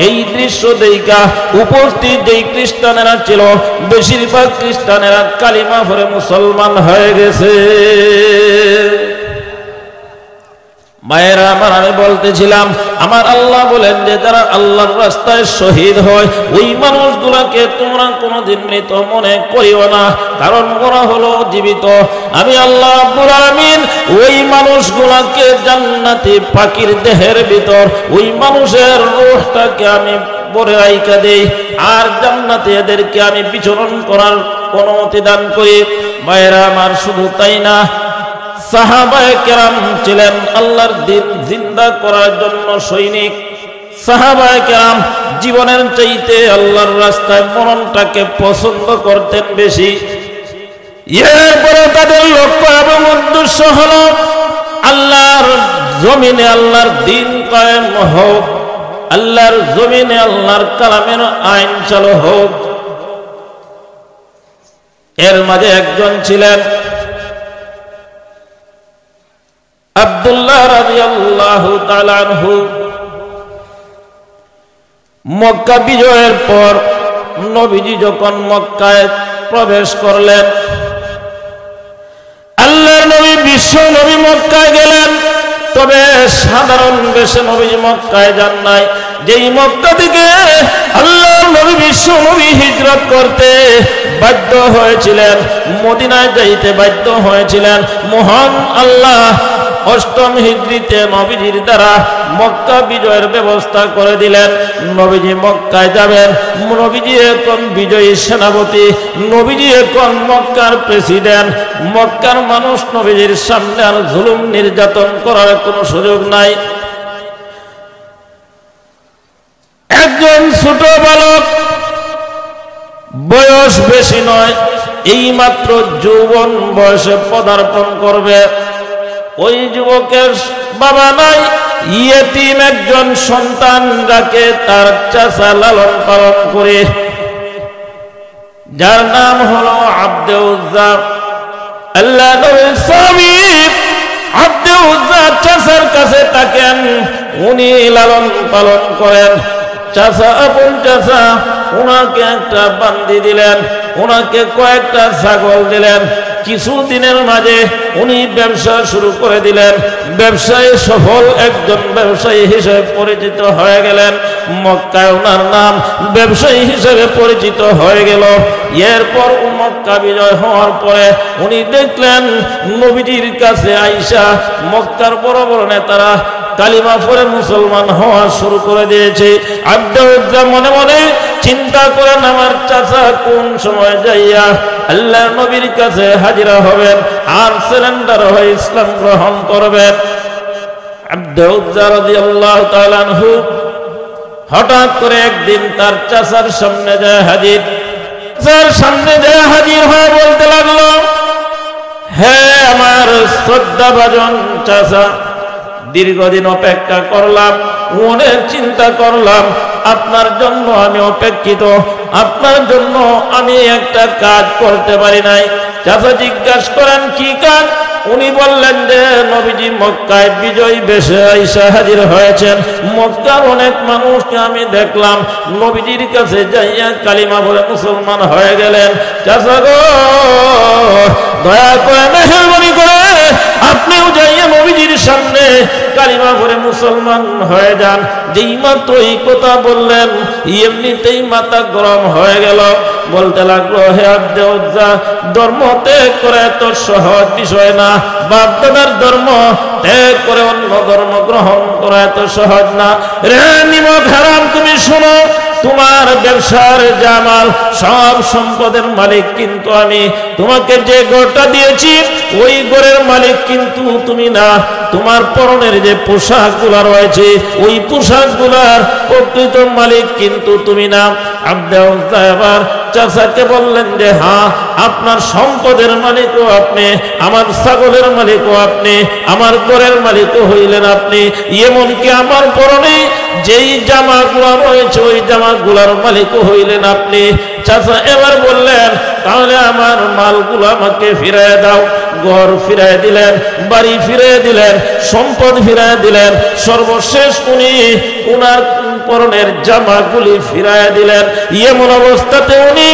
এই দৃশ্য দেখা উপস্থিত যেই খ্রিস্টানেরা ছিল বেশিরভাগ খ্রিস্টানেরা কালিমা পড়ে মুসলমান হয়ে গেছে। মায়েরা আমার, আমি বলতেছিলাম আমার আল্লাহ বলেন যে যারা আল্লাহর রাস্তায় শহীদ হয় ওই মানুষগুলোকে তোমরা কোনোদিন মৃত মনে করিও না, কারণ ওরা হলো জীবিত। আমি আল্লাহ রাব্বুল আলামিন ওই মানুষগুলোকে জান্নাতি পাখির দেহের ভিতর ওই মানুষের রূহটাকে আমি পরে রাইখা দেই, আর জান্নাতে এদেরকে আমি বিচরণ করার অনুমতি দান করি। মায়েরা আমার, শুধু তাই না, সাহাবায়ে কেরাম ছিলেন আল্লাহর দ্বীন জিন্দা করার জন্য সৈনিক। সাহাবায়ে কেরাম জীবনের চাইতে আল্লাহর রাস্তায় মরণটাকে পছন্দ করতেন বেশি। এরপরে তাদের লক্ষ্য এবং উদ্দেশ্য হলো আল্লাহর জমিনে আল্লাহর দ্বীন কায়েম হোক, আল্লাহর জমিনে আল্লাহর কালামের আইন চালু হোক। এর মাঝে একজন ছিলেন আব্দুল্লাহ রাদিয়াল্লাহু তাআলা আনহু মক্কা বিজয়ের পর নবীজি যখন মক্কায় প্রবেশ করলেন, আল্লাহর নবী বিশ্ব নবী মক্কায় গেলেন, তবে সাধারণ বেশে নবীজি মক্কায় যান নাই। যেই মক্কা থেকে আল্লাহর নবী বিশ্ব নবী হিজরত করতে বাধ্য হয়েছিলেন, মদিনায় যাইতে বাধ্য হয়েছিলেন, মহান আল্লাহ অষ্টম হিজরিতে নবীজির দ্বারা মক্কা বিজয়ের ব্যবস্থা করে দিলেন। নবীজি মক্কায় যাবেন, নবীজি এখন বিজয়ী সেনাপতি, নবীজি এখন মক্কার প্রেসিডেন্ট। মক্কার মানুষ নবীজির সামনে আর জুলুম নির্যাতন করার কোনো সুযোগ নাই। একজন ছোট বালক, বয়স বেশি নয়, এই মাত্র যৌবন বয়সে পদার্পণ করবে। ওই যুবকের বাবা নাই, ইয়েতিম একজন সন্তান যাকে তার চাচা লালন পালন করে, যার নাম হলো আব্দে উজ্জা। আল্লাহ নবীর স্বামী আব্দে উজ্জা চাচার কাছে থাকেন, উনি লালন পালন করেন। চাচা আপন চাচা ওনাকে একটা বান্দি দিলেন, ওনাকে কয়েকটা ছাগল দিলেন। কিছুদিনের মাঝে উনি ব্যবসা শুরু করে দিলেন, ব্যবসায় সফল একজন ব্যবসায়ী হিসেবে পরিচিত হয়ে গেলেন। মক্কায় ওনার নাম ব্যবসায়ী হিসেবে পরিচিত হয়ে গেল। এরপর মক্কা বিজয় হওয়ার পরে উনি দেখলেন নবীজির কাছে আইসা মক্কার বড় বড় নেতারা কালিমা পড়ে মুসলমান হওয়া শুরু করে দিয়েছে। আব্দে উজ্জা মনে মনে চিন্তা করেন, আমার চাচা কোন সময় যাইয়া আল্লাহর নবীর কাছে হাজিরা হবেন আর সারেন্ডার হয়ে ইসলাম গ্রহণ করবেন। আব্দে উজ্জা রাদিয়াল্লাহু তাআলা আনহু হঠাৎ করে একদিন তার চাচার সামনে যায় হাজির। চাচার সামনে যায় হাজির হয়ে বলতে লাগলো, হে আমার শ্রদ্ধাভাজন চাচা, দীর্ঘদিন অপেক্ষা করলাম, অনেক চিন্তা করলাম, আপনার জন্য আমি অপেক্ষিত, আপনার জন্য আমি একটা কাজ করতে পারি নাই। চাচা জিজ্ঞাসা করেন কি কাজ? উনি বললেন যে নবীজি মক্কায় বিজয়ী বেশে আইসা হাজির হয়েছেন, মক্কার অনেক মানুষকে আমি দেখলাম নবীজির কাছে যাইয়া কালিমা বলে মুসলমান হয়ে গেলেন। চাচা গো, দয়া করে মেহেরবানি করে আপনিও যাইয়া নবীজির সামনে কালিমা পড়ে মুসলমান হয়ে যান। যেই মাত্র এই কথা বললেন এমনিতেই মাথা গরম হয়ে গেল। বলতে লাগলো, হে আব্দে উজ্জা, ধর্ম ত্যাগ করে এত সহজ বিষয় না, বাপ দাদার ধর্ম ত্যাগ করে অন্য ধর্ম গ্রহণ করা এত সহজ না। রে নিমক হারাম, তুমি শোনো, তোমার ব্যবসার জামাল সব সম্পদের মালিক কিন্তু আমি। তোমাকে যে ঘরটা দিয়েছি ওই ঘরের মালিক কিন্তু তুমি না। তোমার পরনের যে পোশাকগুলা রয়েছে ওই পোশাকগুলার প্রকৃত মালিক কিন্তু তুমি না। আব্দে উজ্জা এবার চাচাকে বললেন যে হ্যাঁ, আপনার সম্পদের মালিকও আপনি, আমার ছাগলের মালিকও আপনি, আমার ঘরের মালিকও হইলেন আপনি, এমনকি আমার পরনে যেই জামাগুলো রয়েছে ওই জামাগুলোর মালিকও হইলেন আপনি। চাচা এবার বললেন, তাহলে আমার মালগুলো আমাকে ফিরিয়ে দাও। ঘর ফিরিয়ে দিলেন, বাড়ি ফিরিয়ে দিলেন, সম্পদ ফিরিয়ে দিলেন, সর্বশেষ উনি উনার পরনের জামাগুলি ফিরিয়ে দিলেন। এমন অবস্থাতে উনি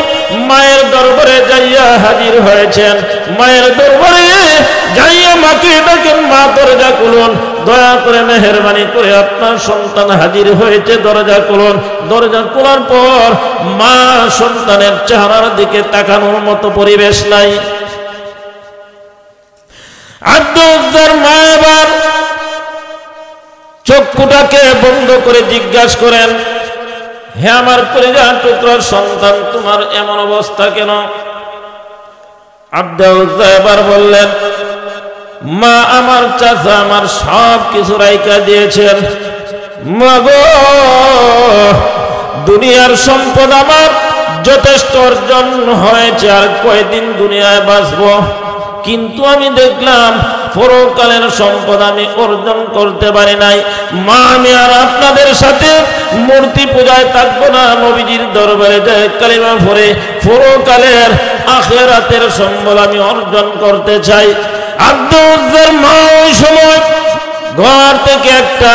মায়ের দরবারে যাইয়া হাজির হয়েছেন। মায়ের দরবারে যাইয়া মাকে ডাকেন, মা দরজা খুলুন, দয়া করে মেহেরবানি করে আপনার সন্তান হাজির হয়েছে, দরজা খুলুন। দরজা খোলার পর মা সন্তানের চেহারার দিকে তাকানোর মতো পরিবেশ নাই। আব্দে উজ্জার মা এবার চক্ষুটাকে বন্ধ করে জিজ্ঞাসা করেন, হে আমার কলিজার টুকরার সন্তান, তোমার এমন অবস্থা কেন? আব্দে উজ্জা এবার বললেন, মা, আমার চাচা আমার সব কিছু রাইখা দিয়েছেন। মাগো, দুনিয়ার সম্পদ আমার যথেষ্ট অর্জন হয়েছে, আর কয়দিন দুনিয়ায় বাঁচবো, কিন্তু আমি দেখলাম পরকালের সম্পদ আমি অর্জন করতে পারি নাই। মা, আমি আর আপনাদের সাথে মূর্তি পূজায় থাকবো না, নবীজির দরবারে যায় কালিমা পড়ে পরকালের আখিরাতের সম্পদ আমি অর্জন করতে চাই। আব্দে উজ্জার মা ওই সময় ঘর থেকে একটা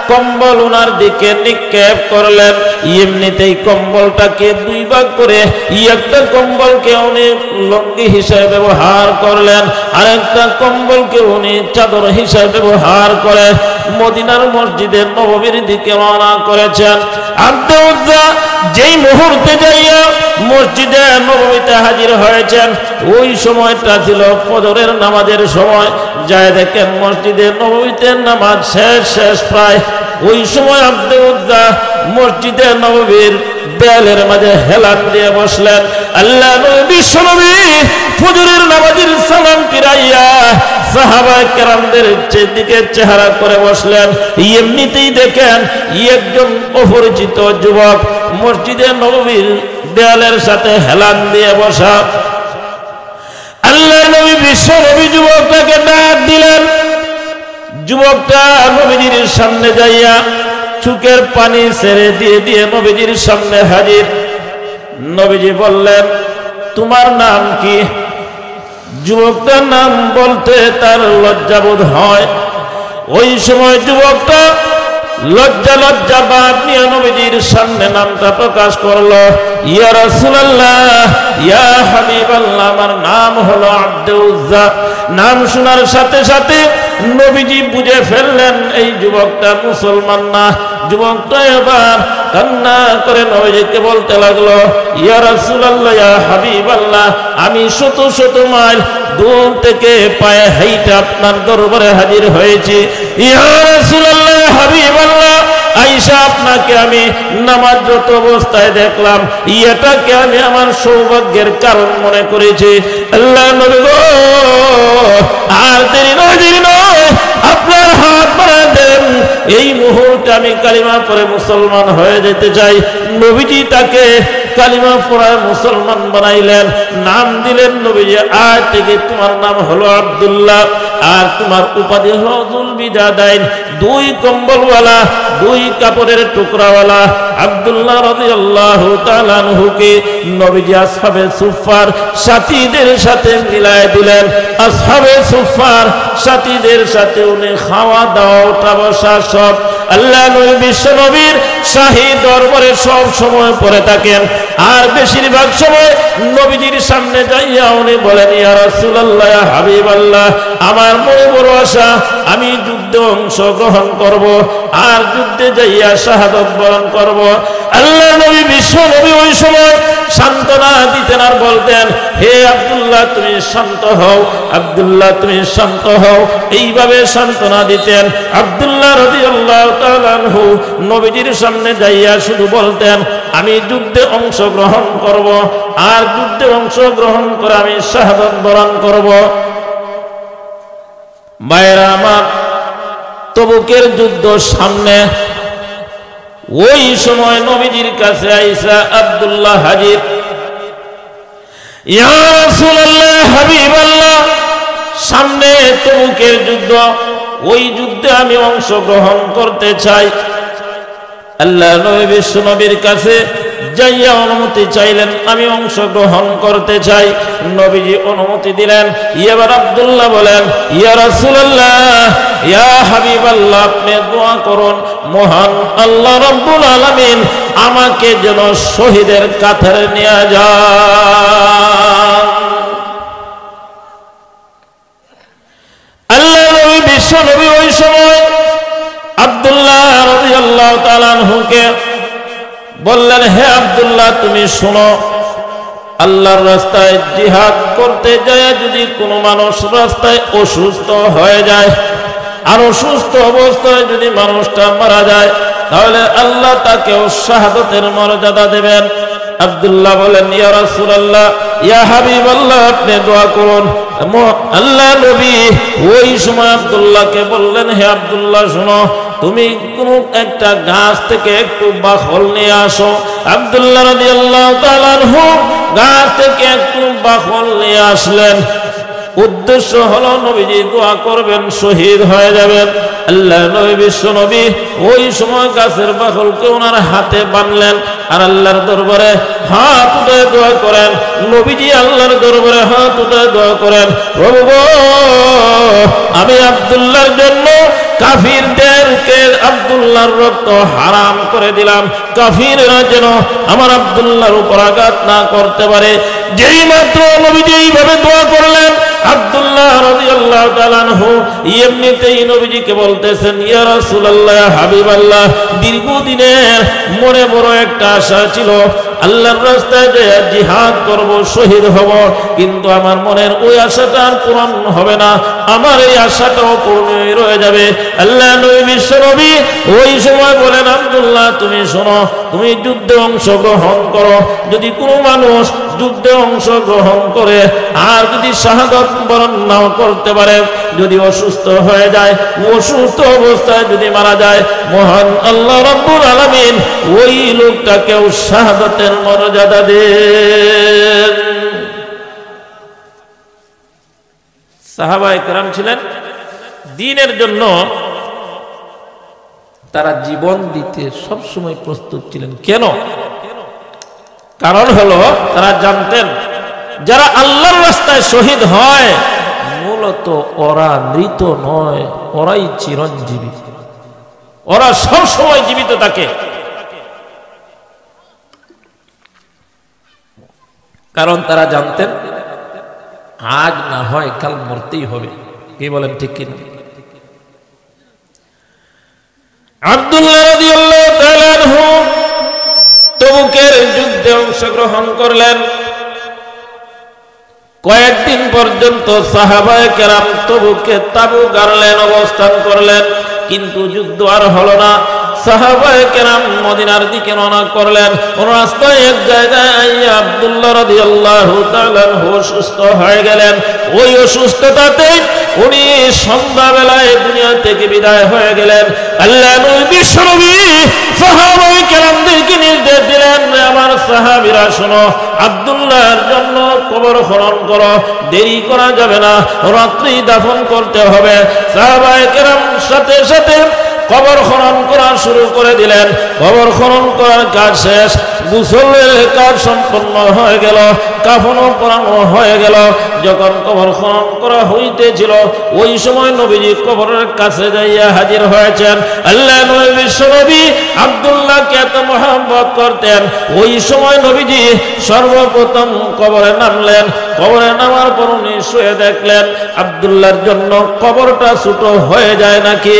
কম্বল ওনার দিকে নিক্ষেপ করলেন। এমনিতেই কম্বলটাকে দুই ভাগ করে একটা কম্বলকে উনি লুঙ্গি হিসেবে ব্যবহার করলেন, আরেকটা কম্বলকে উনি চাদর হিসেবে ব্যবহার করে মদিনার মসজিদে নববীর দিকে রওনা করেছেন। আব্দুল উজ্জা যেই মুহূর্তে যাইয়া মসজিদে নববীতে হাজির হয়েছেন, ওই সময়টা ছিল ফজরের নামাজের সময়। যায় দেখেন মসজিদে নববীতে নামাজ শেষ প্রায়। ওই সময় আব্দুল উজ্জা মসজিদে নববীর দেয়ালের মাঝে হেলান দিয়ে বসলেন। আল্লাহ নবী বিশ্বনবী ফজরের নামাজের সালাম ফিরাইয়া সাহাবায়ে কেরামদের দিকে চেহারা করে বসলেন। এমনিতেই দেখেন একজন অপরিচিত যুবক মসজিদে নববীর দেয়ালের সাথে হেলান দিয়ে বসা। আল্লাহ নবী বিশ্বনবী যুবকটাকে ডাক দিলেন। যুবকটা নবীজির সামনে যাইয়া চোখের পানি ছেড়ে দিয়ে দিয়ে নবীজির সামনে হাজির। নবীজি বললেন, তোমার নাম কি? যুবকটার নাম বলতে তার লজ্জাবোধ হয়। ওই সময় যুবকটা লজ্জা বাদ নিয়ে নবীজির সামনে নামটা প্রকাশ করলো। ইয়া রাসূলুল্লাহ, ইয়া হাবিবাল্লাহ, আমার নাম হলো আব্দুল উজ্জা। নাম শোনার সাথে সাথে নবীজি বুঝে ফেললেন এই যুবকটা মুসলমান না। যুবকটা এবার কান্না করে নবীজিকে বলতে লাগলো, ইয়া রাসূলুল্লাহ, ইয়া হাবিবাল্লাহ, আমি শত শত মাইল দূর থেকে পায়ে হেঁটে আপনার দরবারে হাজির হয়েছি। ইয়া রাসূলুল্লাহ, ইয়া হাবিবাল্লাহ, আয়েশা আপনাকে আমি নামাজরত অবস্থায় দেখলাম, এটাকে আমি আমার সৌভাগ্যের কারণ মনে করেছি। আল্লাহ নবী গো, আর দেরি নয়, আপনার হাত বাড়ায় দেন, এই মুহূর্তে আমি কালিমা পড়ে মুসলমান হয়ে যেতে চাই। নবীজি তাকে কালিমা পড়ায় মুসলমান বানাইলেন, নাম দিলেন নবীজি, আজ থেকে তোমার নাম হলো আব্দুল্লাহ, আর তোমার উপাধি হলো যুলবিদাদাইন। দুই কম্বলওয়ালা, দুই কাপড়ের টুকরাওয়ালা আব্দুল্লাহ রাদিয়াল্লাহু তাআলা আনহুকে নবীজি আসহাবে সুফফার সাথীদের সাথে মিলায় দিলেন। আসহাবে সুফফার সাথীদের সাথে উনি খাওয়া দাওয়া ওঠা বসা সব আল্লাহ নবী বিশ্ব নবীর শাহী দরবারে সব সময় পড়ে থাকেন। আর বেশিরভাগ সময় নবীজির সামনে যাইয়া উনি বলেন, ইয়া রাসূলুল্লাহ, ইয়া হাবিবাল্লাহ, আমার মনে বড় আশা, আমি যুদ্ধে অংশগ্রহণ করব, আর যুদ্ধে যাইয়া শাহাদাত বরণ করব। আল্লাহ নবী বিশ্ব নবী ওই সময় সান্ত্বনা দিতেন আর বলতেন, হে আব্দুল্লাহ, তুমি শান্ত হও, আব্দুল্লাহ তুমি শান্ত হও। এইভাবে সান্ত্বনা দিতেন। আব্দুল্লাহ রাদিয়াল্লাহু তাআলা আনহু নবীজির সামনে যাইয়া শুধু বলতেন, আমি যুদ্ধে অংশগ্রহণ করব, আর যুদ্ধে অংশগ্রহণ করে আমি শাহাদাত বরণ করব। ভাইরা আমার, তবুকের যুদ্ধ সামনে। ওই সময় নবীজির কাছে আয়েশা আব্দুল্লাহ হাজির। ইয়া রাসূলুল্লাহ, হাবিবাল্লাহ, সামনে তবুকের যুদ্ধ, ওই যুদ্ধে আমি অংশগ্রহণ করতে চাই। আল্লাহ নবী বিশ্ব নবীর কাছে যাইয়া অনুমতি চাইলেন, আমি অংশগ্রহণ করতে চাই। নবীজি অনুমতি দিলেন। এবার আব্দুল্লাহ বলেন, ইয়া রাসূলুল্লাহ, ইয়া হাবিবাল্লাহ, আপনি দোয়া করুন, মহান আল্লাহ রাব্বুল আলামিন আমাকে যেন শহীদের কাতারে নিয়ে যান। আল্লাহ নবী বিশ্ব নবী ওই সময় আব্দুল্লাহ রাদিয়াল্লাহু তাআলা আনহুকে বললেন, হে আব্দুল্লাহ, তুমি শোনো, আল্লাহর রাস্তায় জিহাদ করতে যায় যদি কোনো মানুষ রাস্তায় অসুস্থ হয়ে যায়, আর অসুস্থ অবস্থায় যদি মানুষটা মারা যায়, তাহলে আল্লাহ তাকেও শাহাদাতের মর্যাদা দেবেন। আব্দুল্লাহ বলেন, ইয়া রাসূলুল্লাহ, ইয়া হাবিবাল্লাহ, আপনি দোয়া করুন। আল্লাহ নবী ওই সময় আব্দুল্লাহকে বললেন, হে আব্দুল্লাহ, শোনো, তুমি কোন একটা গাছ থেকে একটু বাখল নিয়ে আসো। আব্দুল্লাহ রাদিয়াল্লাহু তাআলা আনহু গাছ থেকে একটু বাখল নিয়ে আসলেন। উদ্দেশ্য হলো নবীজি দোয়া করবেন, শহীদ হয়ে যাবেন। আল্লাহ নবী বিশ্ব নবী ওই সময় গাছের বাকলকে ওনার হাতে বাঁধলেন, আর আল্লাহর দরবারে হাত উঠে দোয়া করেন। নবীজি আল্লাহর দরবারে হাত উঠে দোয়া করেন, প্রভু গো, আমি আব্দুল্লাহর জন্য কাফিরদেরকে আব্দুল্লাহর রক্ত হারাম করে দিলাম, কাফিররা যেন আমার আব্দুল্লাহর উপর আঘাত না করতে পারে। যেই মাত্র নবীজি এইভাবে দোয়া করলেন, আব্দুল্লাহ রাদিয়াল্লাহু তাআলা আনহু এমনিতেই নবীজিকে বলতেছেন, ইয়া রাসূলুল্লাহ, হাবিবাল্লাহ, দীর্ঘদিনের মনে বড় একটা আশা ছিল, আল্লাহর রাস্তায় যে জিহাদ করব, শহীদ হব, কিন্তু আমার মনের ওই আশাটা আর পূরণ হবে না, আমার এই আশাটাও পূর্ণ রয়ে যাবে। আল্লাহ নবী বিশ্ব নবী ওই সময় বলেন, আব্দুল্লাহ তুমি শোনো, তুমি যুদ্ধে অংশগ্রহণ করো। যদি কোনো মানুষ যুদ্ধে অংশগ্রহণ করে আর যদি শাহাদাত বরণ নাও করতে পারে, যদি অসুস্থ হয়ে যায়, অসুস্থ অবস্থায় যদি মারা যায়, মহান আল্লাহ রাব্বুল আলামিন ওই লোকটাকেও শাহাদাতের মর্যাদা দেন। সাহাবায়ে কেরাম ছিলেন দ্বীনের জন্য, তারা জীবন দিতে সব সময় প্রস্তুত ছিলেন। কেন? কারণ হলো তারা জানতেন যারা আল্লাহর রাস্তায় শহীদ হয় মূলত ওরা মৃত নয়, ওরাই চিরঞ্জীবী, ওরা সব সময় জীবিত থাকে। কারণ তারা জানতেন আজ না হয় কাল মরতেই হবে। কি বলেন, ঠিক কিনা? আব্দুল্লাহ রাদিয়াল্লাহু তাআলা আনহু তবুকের যুদ্ধে অংশগ্রহণ করলেন। কয়েকদিন পর্যন্ত সাহাবায়ে কেরাম তবুকে তাবু গাড়লেন, অবস্থান করলেন, কিন্তু যুদ্ধ আর হলো না। সাহাবায়ে কেরাম মদিনার দিকে রওনা করলেন। রাস্তায় এক জায়গায় আব্দুল্লাহ রাদিয়াল্লাহু তাআলা আনহু অসুস্থ হয়ে গেলেন। ওই অসুস্থতাতে উনি সন্ধ্যাবেলায় দুনিয়া থেকে বিদায় হয়ে গেলেন। আল্লাহ নবী বিশ্বনবী সাহাবায়ে কেরামদেরকে নির্দেশ দিলেন, আমার সাহাবীরা শোনো, আব্দুল্লাহর জন্য কবর খনন করো, দেরি করা যাবে না, রাত্রি দাফন করতে হবে। সাহাবায়ে কেরাম সাথে সাথে কবর খনন করা শুরু করে দিলেন। কবর খনন করার কাজ শেষ, গোসলের কাজ সম্পন্ন হয়ে গেল, কাফনও পরানো হয়ে গেল। যখন কবর খনন করা হইতেছিল ওই সময় নবীজি কবরের কাছে যাইয়া হাজির হয়েছেন। আল্লাহ নবী বিশ্বনবী আব্দুল্লাহকে এত মহব্বত করতেন, ওই সময় নবীজি সর্বপ্রথম কবরে নামলেন। কবরে নামার পর উনি শুয়ে দেখলেন আব্দুল্লাহর জন্য কবরটা ছোট হয়ে যায় নাকি।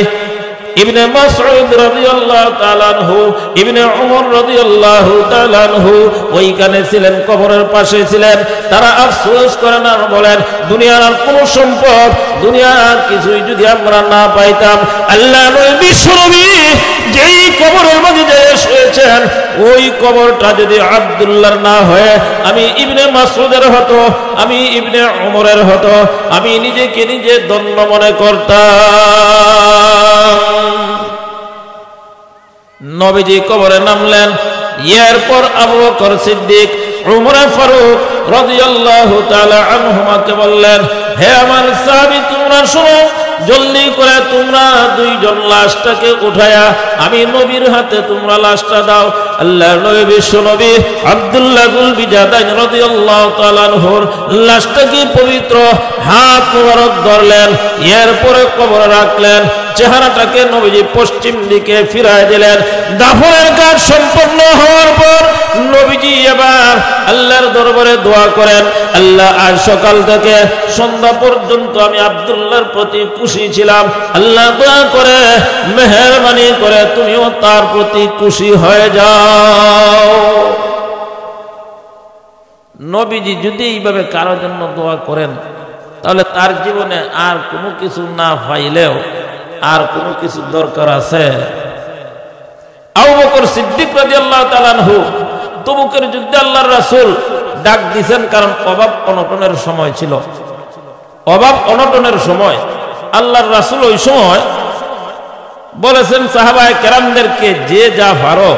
ইবনে মাসউদ রাদিয়াল্লাহু তাআলা আনহু, ইবনে উমর রাদিয়াল্লাহু তাআলা আনহু ওইখানে ছিলেন, কবরের পাশে ছিলেন। তারা আফসোস করেন আর বলেন, দুনিয়ার আর কোনো সম্পদ, দুনিয়ার কিছুই যদি আমরা না পাইতাম, আল্লাহ নবী বিশ্বনবী যেই কবরের মধ্যে যে শুয়েছেন ওই কবরটা যদি আব্দুল্লাহর না হয়ে আমি ইবনে মাসউদের হতো, আমি ইবনে উমরের হতো, আমি নিজেকে নিজে ধন্য মনে করতাম। নবীজি কবরে নামলেন। এরপর আবু বকর সিদ্দিক, উমর ফারুক রাদিয়াল্লাহু তাআলা আনহুমাকে বললেন, হে আমার সাহাবী, তোমরা শোনো, জলদি করে তোমরা দুইজন লাশটাকে উঠায়া আমি নবীর হাতে তোমরা লাশটা দাও। আল্লাহর নবী বিশ্বনবী আব্দুল্লাহ গুল বিজাদাইন রাদিয়াল্লাহু তাআলা আনহুর লাশটাকে পবিত্র হাত মোবারক ধরলেন, এরপরে কবরে রাখলেন। চেহারাটাকে নবীজি পশ্চিম দিকে ফিরায় দিলেন। দাফনের কাজ সম্পন্ন হওয়ার পর নবীজি এবার আল্লাহর দরবারে দোয়া করেন, আল্লাহ আজ সকাল থেকে সন্ধ্যা পর্যন্ত আমি আব্দুল্লাহর প্রতি খুশি ছিলাম, আল্লাহ দয়া করে মেহেরবানি করে তুমিও তার প্রতি খুশি হয়ে যাও। নবীজি যদি এইভাবে কারোর জন্য দোয়া করেন তাহলে তার জীবনে আর কোনো কিছু না পাইলেও আর কোনো কিছু দরকার আছে? আবু বকর সিদ্দিক রাদিয়াল্লাহু তাআলা আনহু তবুকের যুদ্ধে আল্লাহর রাসূল ডাক দিয়েছেন, কারণ অভাব অনটনের সময় ছিল। অভাব অনটনের সময় আল্লাহর রাসূল ওই সময় বলেছেন সাহাবায়ে কেরামদেরকে যে যা পারো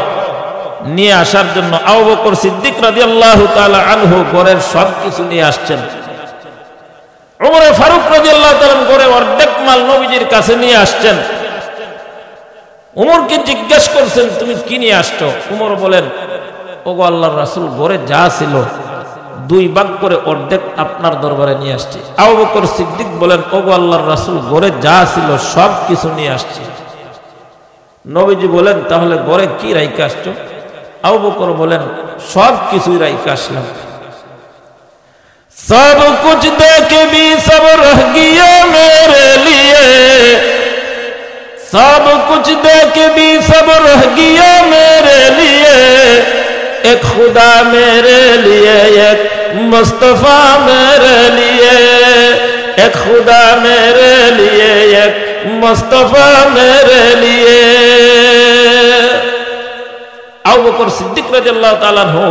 নিয়ে আসার জন্য। আবু বকর সিদ্দিক রাদিয়াল্লাহু তাআলা আনহু ঘরের সব কিছু নিয়ে আসছেন। উমর ফারুক রাদিয়াল্লাহু তাআলা করে অর্ধেক মাল নবীজির কাছে নিয়ে আসছেন। উমরকে জিজ্ঞেস করছেন, তুমি কি নিয়ে আসছো? উমর বলেন, ওগো আল্লাহর রাসূল, ঘরে যা ছিল দুই ভাগ করে অর্ধেক আপনার দরবারে নিয়ে আসছি। আবু বকর সিদ্দিক বলেন, ওগো আল্লাহর রাসূল, ঘরে যা ছিল সব কিছু নিয়ে আসছি। নবীজি বলেন, তাহলে ঘরে কি রাইখা আসছো? আবু বকর বলেন, সব কিছুই রাইখা আসলাম। সব কুছ দেখে भी सब रह गया मेरे लिए, सब कुछ देख भी सब रह गया मेरे लिए, एक खुदा मेरे लिए, एक मुस्तफा मेरे लिए, एक खुदा मेरे लिए, एक मुस्तफा मेरे लिए। আবু বকর সিদ্দিক রাদিয়াল্লাহু তাআলা আনহু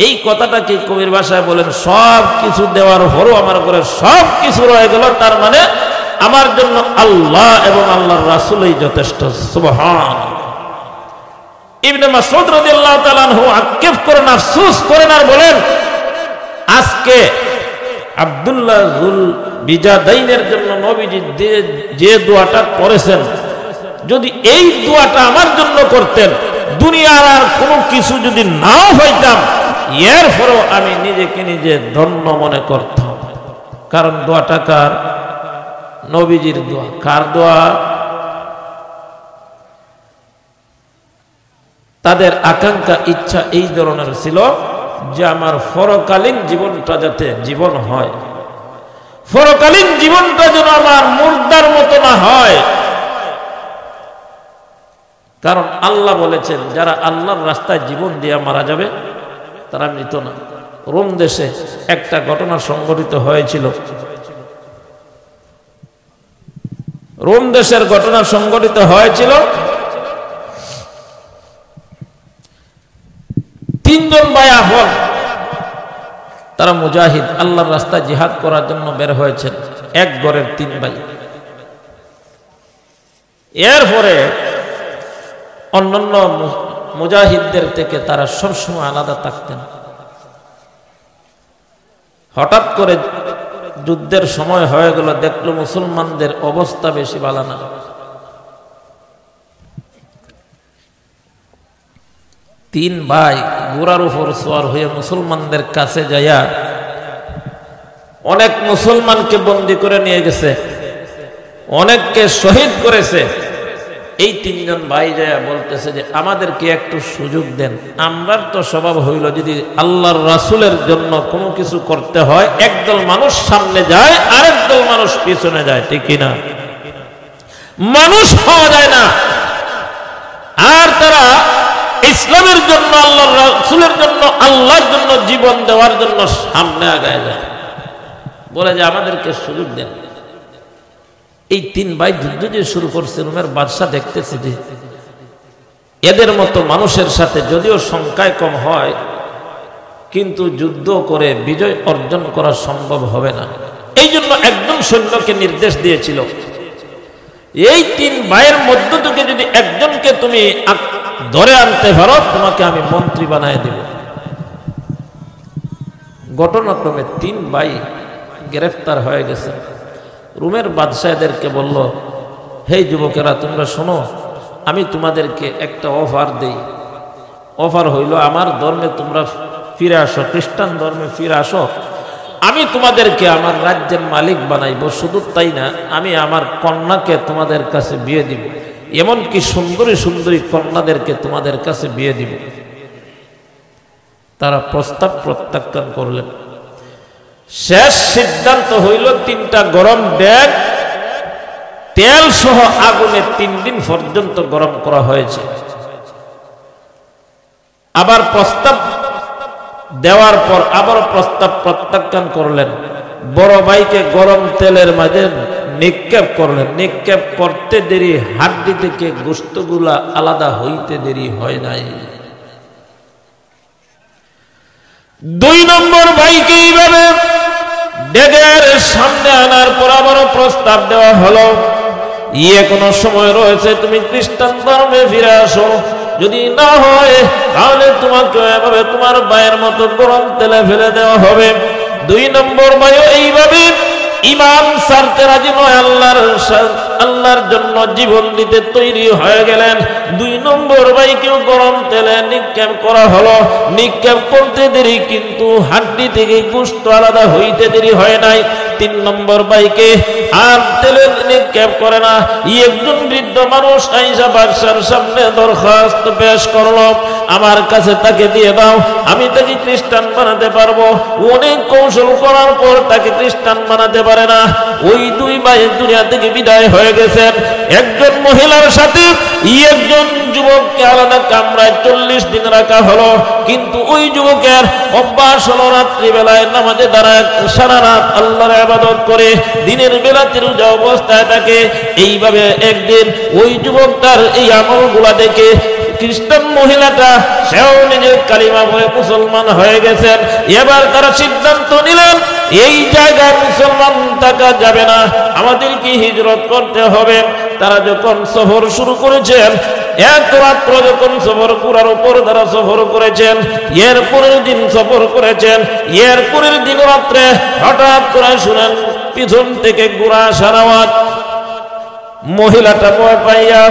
এই কথাটাকে কবির ভাষায় বলেন, সব কিছু দেওয়ার পরও আমার ঘরে সব কিছু রয়ে গেল, তার মানে আমার জন্য আল্লাহ এবং আল্লাহর রাসূলই যথেষ্ট। সুবহানাল্লাহ। ইবনে মাসউদ রাদিয়াল্লাহু তাআলা আনহু আক্ষেপ করেন, আফসোস করেন আর বলেন, আজকে আব্দুল্লাহ যুল বিজাদাইনের জন্য নবীজি যে দোয়াটা করেছেন, যদি এই দোয়াটা আমার জন্য করতেন, দুনিয়ার আর কোনো কিছু যদি নাও হইতাম, এরপরও আমি নিজেকে নিজে ধন্য মনে করতাম। কারণ দোয়াটা কার? নবীজির দোয়া। কার দোয়া? তাদের আকাঙ্ক্ষা ইচ্ছা এই ধরনের ছিল যে আমার পরকালীন জীবনটা যাতে জীবন হয়, পরকালীন জীবনটা যেন আমার মুর্দার মতো না হয়। কারণ আল্লাহ বলেছেন, যারা আল্লাহর রাস্তায় জীবন দিয়ে মারা যাবে তারা মৃত না। রোম দেশে একটা ঘটনা সংঘটিত হয়েছিল, রোম দেশের ঘটনা সংঘটিত হয়েছিল। তিনজন ভাই হল, তারা মুজাহিদ, আল্লাহর রাস্তায় জিহাদ করার জন্য বের হয়েছেন, এক ঘরের তিন ভাই। এরপরে অন্যান্য মুজাহিদদের থেকে তারা সবসময় আলাদা থাকতেন। হঠাৎ করে যুদ্ধের সময় হয়ে গেল, দেখলো মুসলমানদের অবস্থা বেশি ভালো না। তিন ভাই ঘোড়ার উপর সওয়ার হয়ে মুসলমানদের কাছে যাইয়া অনেক মুসলমানকে বন্দী করে নিয়ে গেছে, অনেককে শহীদ করেছে। এই তিনজন ভাই যাইয়া বলতেছে যে আমাদেরকে একটু সুযোগ দেন। আমরার তো স্বভাব হইল, যদি আল্লাহর রাসূলের জন্য কোনো কিছু করতে হয়, একদল মানুষ সামনে যায়, আরেক দল মানুষ পিছনে যায়, ঠিক কিনা? মানুষ হওয়া যায় না। আর তারা ইসলামের জন্য, আল্লাহর রাসূলের জন্য, আল্লাহর জন্য জীবন দেওয়ার জন্য সামনে আগায় যায়, বলে যে আমাদেরকে সুযোগ দেন। এই তিন ভাই যুদ্ধ যে শুরু করছে, রোমের বাদশা দেখতেছে যে এদের মতো মানুষের সাথে যদিও সংখ্যায় কম হয়, কিন্তু যুদ্ধ করে বিজয় অর্জন করা সম্ভব হবে না। এই জন্য একজন সৈন্যকে নির্দেশ দিয়েছিল, এই তিন ভাইয়ের মধ্য থেকে যদি একজনকে তুমি ধরে আনতে পারো, তোমাকে আমি মন্ত্রী বানায় দেব। ঘটনাক্রমে তিন ভাই গ্রেফতার হয়ে গেছে। রোমের বাদশাহদেরকে বলল, হে যুবকেরা, তোমরা শোনো, আমি তোমাদেরকে একটা অফার দেই। অফার হইল, আমার ধর্মে তোমরা ফিরে আসো, খ্রিস্টান ধর্মে ফিরে আসো, আমি তোমাদেরকে আমার রাজ্যের মালিক বানাইব। শুধু তাই না, আমি আমার কন্যাকে তোমাদের কাছে বিয়ে দিব, এমনকি সুন্দরী সুন্দরী কন্যাদেরকে তোমাদের কাছে বিয়ে দিব। তারা প্রস্তাব প্রত্যাখ্যান করলেন। শেষ সিদ্ধান্ত হইল, 3টা গরম ডেক তেল সহ আগুনে 3 দিন পর্যন্ত গরম করা হয়েছে। আবার প্রস্তাব দেওয়ার পর আবার প্রস্তাব প্রত্যাখ্যান করলেন। বড় ভাইকে গরম তেলের মাঝে নিক্ষেপ করলেন। নিক্ষেপ করতে দেরি, হাড্ডি থেকে গোশতগুলা আলাদা হইতে দেরি হয় নাই। 2 নম্বর ভাইকে এইভাবে ডেগের সামনে আনার পর আবারও প্রস্তাব দেওয়া হলো, কোনো সময় রয়েছে, তুমি খ্রিস্টান ধর্মে ফিরে আসো, যদি না হয় তাহলে তোমাকে এভাবে তোমার ভাইয়ের মতো গরম তেলে ফেলে দেওয়া হবে। 2 নম্বর ভাইও এইভাবে ইমান ছাড়তে রাজি নয়, আল্লাহর জন্য জীবন দিতে তৈরি হয়ে গেলেন। 2 নম্বর ভাইকেও গরম তেলে নিক্ষেপ করা হলো। নিক্ষেপ করতে দেরি, কিন্তু হাড্ডি থেকে গোশত আলাদা হইতে দেরি হয় নাই। 3 নম্বর ভাইকে আর তেলে নিক্ষেপ করে না। একজন বৃদ্ধ মানুষ আইসা বাদশার সামনে দরখাস্ত পেশ করলো, আমার কাছে তাকে দিয়ে দাও, আমি তাকে খ্রিস্টান বানাতে পারবো। অনেক কৌশল করার পর তাকে খ্রিস্টান বানাতে পারে না। ওই 2 ভাই দুনিয়া থেকে বিদায় হয়ে গেছেন। একজন মহিলার সাথে একজন যুবককে আলাদা কামরায় 40 দিন রাখা হলো, কিন্তু ওই যুবকের অভ্যাস হলো রাত্রিবেলায় নামাজে দাঁড়ায়, সারা রাত আল্লাহর ইবাদত করে, দিনের বেলাতে রোজা অবস্থায় থাকে। এইভাবে একদিন ওই যুবকটার এই আমলগুলা দেখে খ্রিস্টান মহিলাটা সেও নিজের কালিমা পড়ে মুসলমান হয়ে গেছেন। এবার তারা সিদ্ধান্ত নিলেন এই জায়গায় মুসলমান থাকা যাবে না, আমাদেরকে হিজরত করতে হবে। তারা যখন সফর শুরু করেছেন, এক রাত্র যখন সফর করার উপর তারা সফর করেছেন, এর পরের দিন সফর করেছেন, এর পরের দিন রাত্রে হঠাৎ করে শুনেন পিছন থেকে গুড়া সারাওয়াত। মহিলাটা ভয় পাইয়া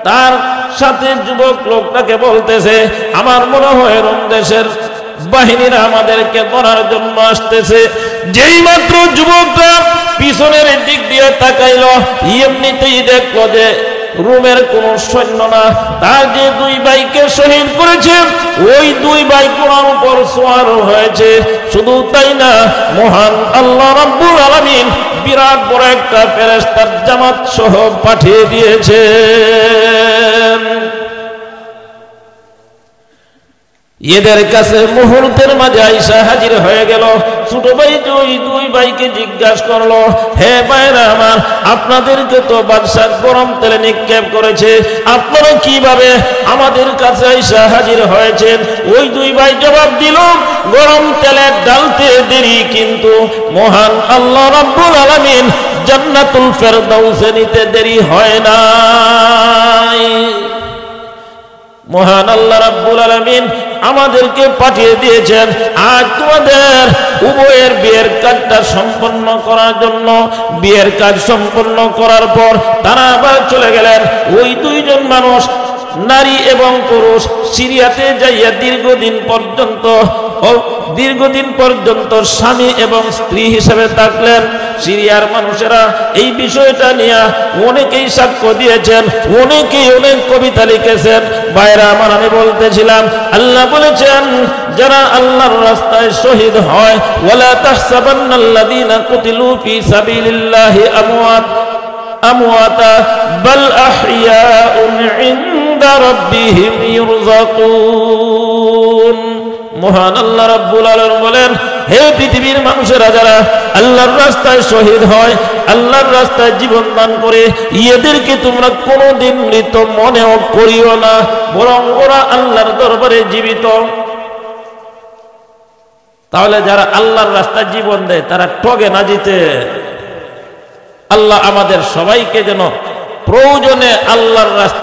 তার সাথে যুবক লোকটাকে বলতেছে, আমার মনে হয় রোম দেশের বাহিনীরা আমাদেরকে ধরার জন্য আসতেছে। যেই মাত্র যুবকটা পিছনের দিক দিয়ে তাকাইল, এমনিতেই দেখলো যে রোমের কোন সৈন্য না, তার যে 2 ভাইকে শহীদ করেছে ওই 2 ভাই কোরআন উপর সওয়ার হয়েছে। শুধু তাই না, মহান আল্লাহ রাব্বুল আলামিন বিরাট বড় একটা ফেরেশতার জামাত সহ পাঠিয়ে দিয়েছেন। এদের কাছে মুহূর্তের মাঝে আইসা হাজির হয়ে গেল। ছোট ভাই ওই 2 ভাইকে জিজ্ঞাসা করলো, হে ভাইরা আমার, আপনাদেরকে তো বাদশা গরম তেলে নিক্ষেপ করেছে, আপনারা কিভাবে আমাদের কাছে আইসা হাজির হয়েছেন? ওই 2 ভাই জবাব দিল, গরম তেলে ডালতে দেরি, কিন্তু মহান আল্লাহ রাব্বুল আলামিন জান্নাতুল ফেরদাউসে নিতে দেরি হয় না। মহান আল্লাহ রাব্বুল আলামিন আমাদেরকে পাঠিয়ে দিয়েছেন আজ তোমাদের উভয়ের বিয়ের কাজটা সম্পন্ন করার জন্য। বিয়ের কাজ সম্পন্ন করার পর তারা আবার চলে গেলেন। ওই 2 জন মানুষ, নারী এবং পুরুষ, সিরিয়াতে যাইয়া দীর্ঘদিন পর্যন্ত স্বামী এবং স্ত্রী হিসেবে থাকলেন। সিরিয়ার মানুষেরা এই বিষয়টা নিয়ে অনেকেই সাক্ষ্য দিয়েছেন, অনেকেই অনেক কবিতা লিখেছেন। ভাইরা আমার, আমি বলতেছিলাম, আল্লাহ বলেছেন যারা আল্লাহর রাস্তায় শহীদ হয়, ওয়ালা তাহসাবান্নাল্লাযীনা কুতিলু ফী সাবিলিল্লাহি আমওয়াতা বাল আহইয়াউন ইনদা রাব্বিহিম ইরযাকুন। মহান আল্লাহ রাব্বুল আলামিন বলেন, হে পৃথিবীর মানুষেরা যারা আল্লাহর রাস্তায় শহীদ হয়, আল্লাহর রাস্তায় জীবন দান করে, এদেরকে তোমরা কোনোদিন মৃত মনেও করিও না, বরং ওরা আল্লাহর দরবারে জীবিত। তাহলে যারা আল্লাহর রাস্তায় জীবন দেয় তারা ঠগে না জিতে। আল্লাহ আমাদের সবাইকে যেন প্রয়োজনে আল্লাহর রাস্তায়